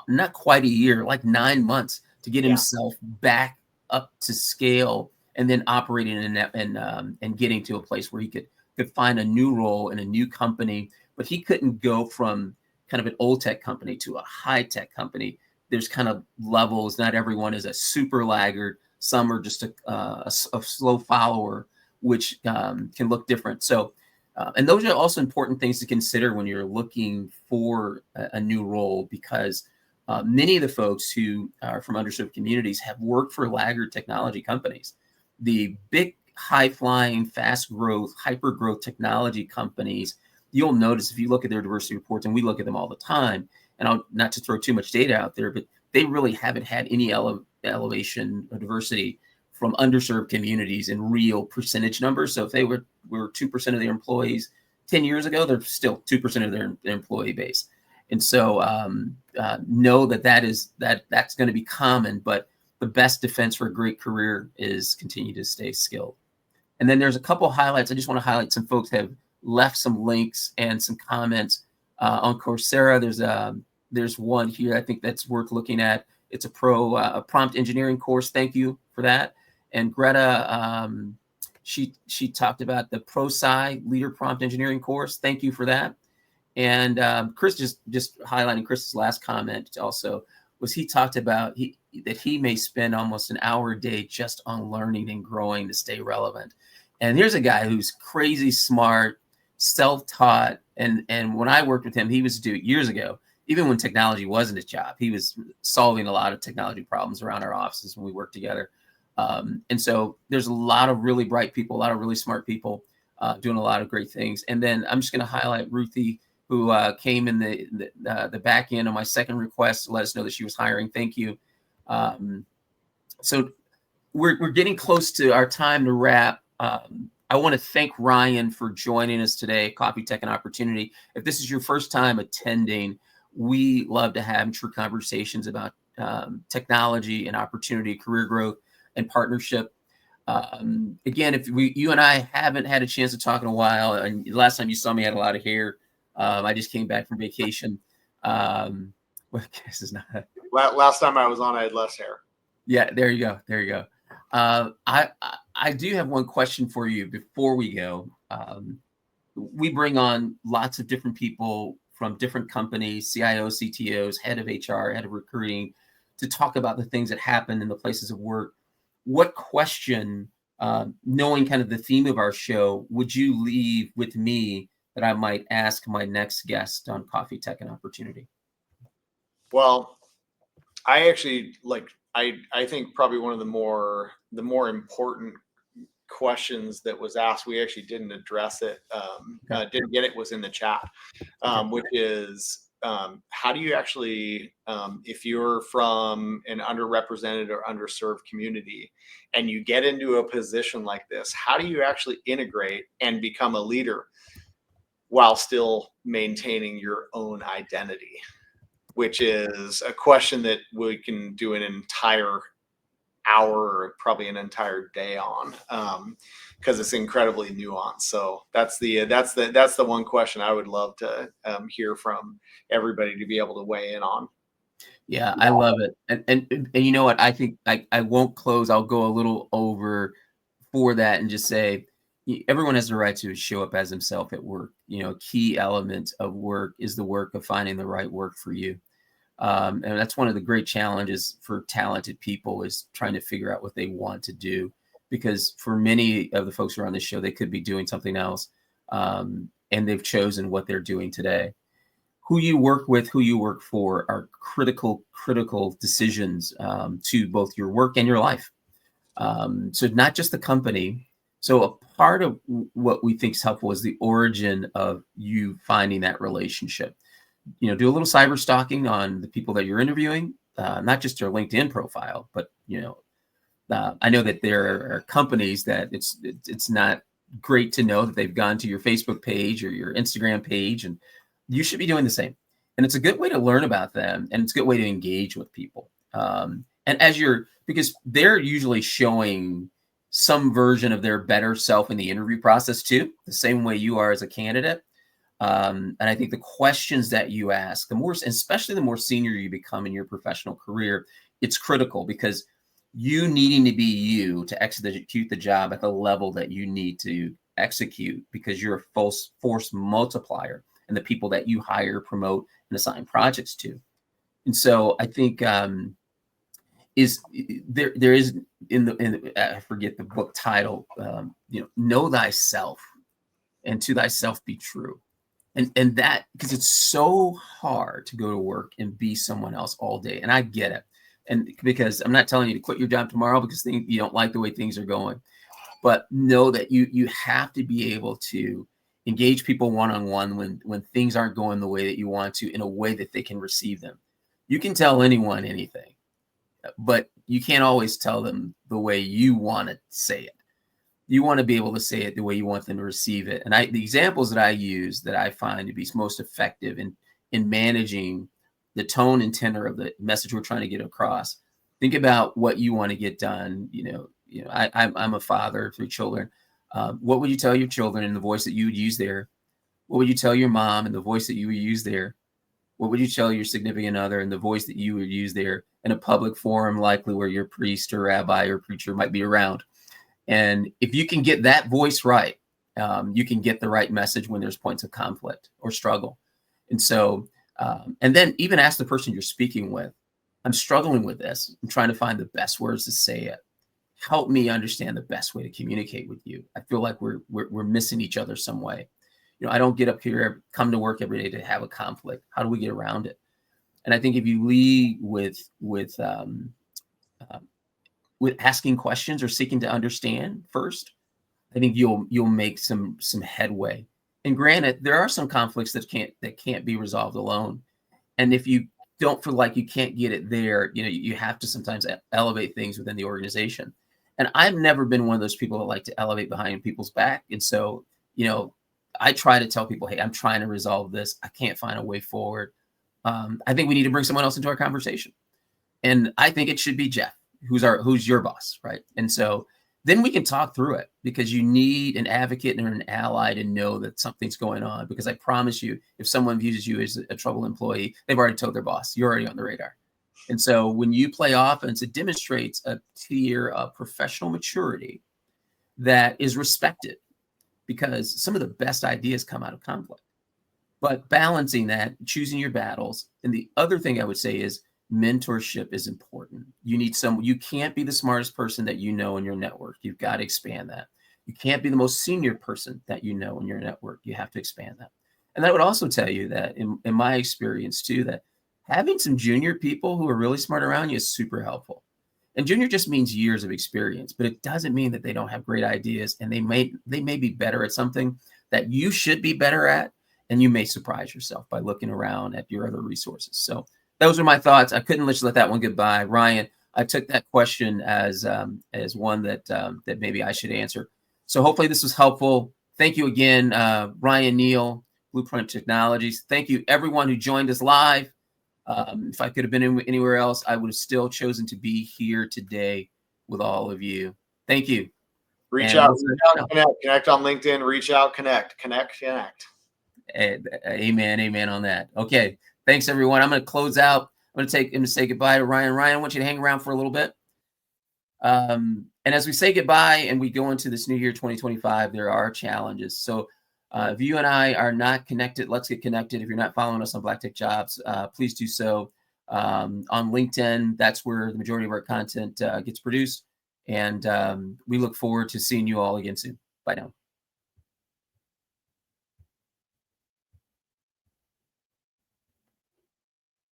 not quite a year, like 9 months to get himself back up to scale and then operating and getting to a place where he could find a new role in a new company. But he couldn't go from kind of an old tech company to a high tech company. There's kind of levels. Not everyone is a super laggard. Some are just a slow follower, which can look different. So, and those are also important things to consider when you're looking for a new role, because many of the folks who are from underserved communities have worked for laggard technology companies. The big, high-flying, fast-growth, hyper-growth technology companies, you'll notice if you look at their diversity reports, and we look at them all the time, and I'll not to throw too much data out there, but they really haven't had any elevation or diversity from underserved communities in real percentage numbers. So if they were 2% of their employees 10 years ago, they're still 2% of their employee base. And so know that's going to be common, but the best defense for a great career is continue to stay skilled. And then there's a couple highlights. I just want to highlight some folks have left some links and some comments on Coursera. There's one here I think that's worth looking at. It's a prompt engineering course. Thank you for that. And Greta, she talked about the ProSci Leader Prompt Engineering course. Thank you for that. And Chris, just highlighting Chris's last comment also, was he talked about that he may spend almost an hour a day just on learning and growing to stay relevant. And here's a guy who's crazy smart, self-taught. And when I worked with him, he was years ago, even when technology wasn't his job, he was solving a lot of technology problems around our offices when we worked together. And so there's a lot of really bright people, a lot of really smart people doing a lot of great things. And then I'm just going to highlight Ruthie, who came in the back end of my second request to let us know that she was hiring. Thank you. So we're getting close to our time to wrap. I want to thank Ryan for joining us today, Coffee Tech and Opportunity. If this is your first time attending, we love to have true conversations about technology and opportunity, career growth, and partnership. Again, if you and I haven't had a chance to talk in a while, and last time you saw me, I had a lot of hair. I just came back from vacation. This is not. Last time I was on, I had less hair. Yeah, there you go. There you go. I do have one question for you before we go. We bring on lots of different people from different companies, CIOs, CTOs, head of HR, head of recruiting, to talk about the things that happen in the places of work. What question, knowing kind of the theme of our show, would you leave with me that I might ask my next guest on Coffee Tech and Opportunity? Well, I actually I think probably one of the more important questions that was asked, we actually didn't address it, Okay. didn't get it, was in the chat, Okay. which is how do you actually, if you're from an underrepresented or underserved community and you get into a position like this, how do you actually integrate and become a leader while still maintaining your own identity? Which is a question that we can do an entire hour or probably an entire day on, because it's incredibly nuanced. So that's the one question I would love to hear from everybody to be able to weigh in on. Yeah, I love it. And you know what? I think I won't close. I'll go a little over for that and just say everyone has the right to show up as himself at work. You know, a key element of work is the work of finding the right work for you. And that's one of the great challenges for talented people, is trying to figure out what they want to do. Because for many of the folks who are on this show, they could be doing something else, and they've chosen what they're doing today. Who you work with, who you work for, are critical decisions, to both your work and your life. So not just the company. So a part of what we think is helpful is the origin of you finding that relationship. You know, do a little cyber stalking on the people that you're interviewing, not just their LinkedIn profile, but I know that there are companies that it's not great to know that they've gone to your Facebook page or your Instagram page, and you should be doing the same. And it's a good way to learn about them, and it's a good way to engage with people. And because they're usually showing some version of their better self in the interview process too, the same way you are as a candidate. And I think the questions that you ask, especially the more senior you become in your professional career, it's critical, because you needing to be you to execute the job at the level that you need to execute, because you're a force multiplier in the people that you hire, promote, and assign projects to. And so I think is there is I forget the book title, know thyself, and to thyself be true. And that, because it's so hard to go to work and be someone else all day. And I get it. And because I'm not telling you to quit your job tomorrow because you don't like the way things are going, but know that you have to be able to engage people one-on-one when things aren't going the way that you want to, in a way that they can receive them. You can tell anyone anything, but you can't always tell them the way you want to say it. You want to be able to say it the way you want them to receive it. And the examples that I use that I find to be most effective in managing the tone and tenor of the message we're trying to get across. Think about what you want to get done. I'm a father of 3 children. What would you tell your children in the voice that you would use there? What would you tell your mom in the voice that you would use there? What would you tell your significant other in the voice that you would use there, in a public forum, likely where your priest or rabbi or preacher might be around? And if you can get that voice right, you can get the right message when there's points of conflict or struggle. And so, and then even ask the person you're speaking with, I'm struggling with this. I'm trying to find the best words to say it. Help me understand the best way to communicate with you. I feel like we're missing each other some way. I don't get up here, come to work every day to have a conflict. How do we get around it? And I think if you lead with asking questions or seeking to understand first, I think you'll make some headway. And granted, there are some conflicts that can't be resolved alone. And if you don't feel like you can't get it there, you have to sometimes elevate things within the organization. And I've never been one of those people that like to elevate behind people's back. And so, I try to tell people, hey, I'm trying to resolve this. I can't find a way forward. I think we need to bring someone else into our conversation. And I think it should be Jeff, who's your boss, right? And so then we can talk through it, because you need an advocate and an ally to know that something's going on. Because I promise you, if someone views you as a troubled employee, they've already told their boss, you're already on the radar. And so when you play offense, it demonstrates a tier of professional maturity that is respected, because some of the best ideas come out of conflict. But balancing that, choosing your battles. And the other thing I would say is mentorship is important. You can't be the smartest person that you know in your network. You've got to expand that. You can't be the most senior person that you know in your network. You have to expand that. And that would also tell you that in my experience too, that having some junior people who are really smart around you is super helpful. And junior just means years of experience, but it doesn't mean that they don't have great ideas, and they may be better at something that you should be better at, and you may surprise yourself by looking around at your other resources. So those are my thoughts. I couldn't let that one get by. Ryan, I took that question as one that that maybe I should answer. So hopefully this was helpful. Thank you again, Ryan Neal, Blueprint Technologies. Thank you everyone who joined us live. If I could have been anywhere else, I would have still chosen to be here today with all of you. Thank you. Reach out, connect on LinkedIn, reach out, connect. Amen on that. Okay. Thanks everyone. I'm going to close out. I'm going to say goodbye to Ryan. Ryan, I want you to hang around for a little bit. And as we say goodbye and we go into this new year, 2025, there are challenges. So if you and I are not connected, let's get connected. If you're not following us on Black Tech Jobs, please do so. On LinkedIn, that's where the majority of our content gets produced. And we look forward to seeing you all again soon. Bye now.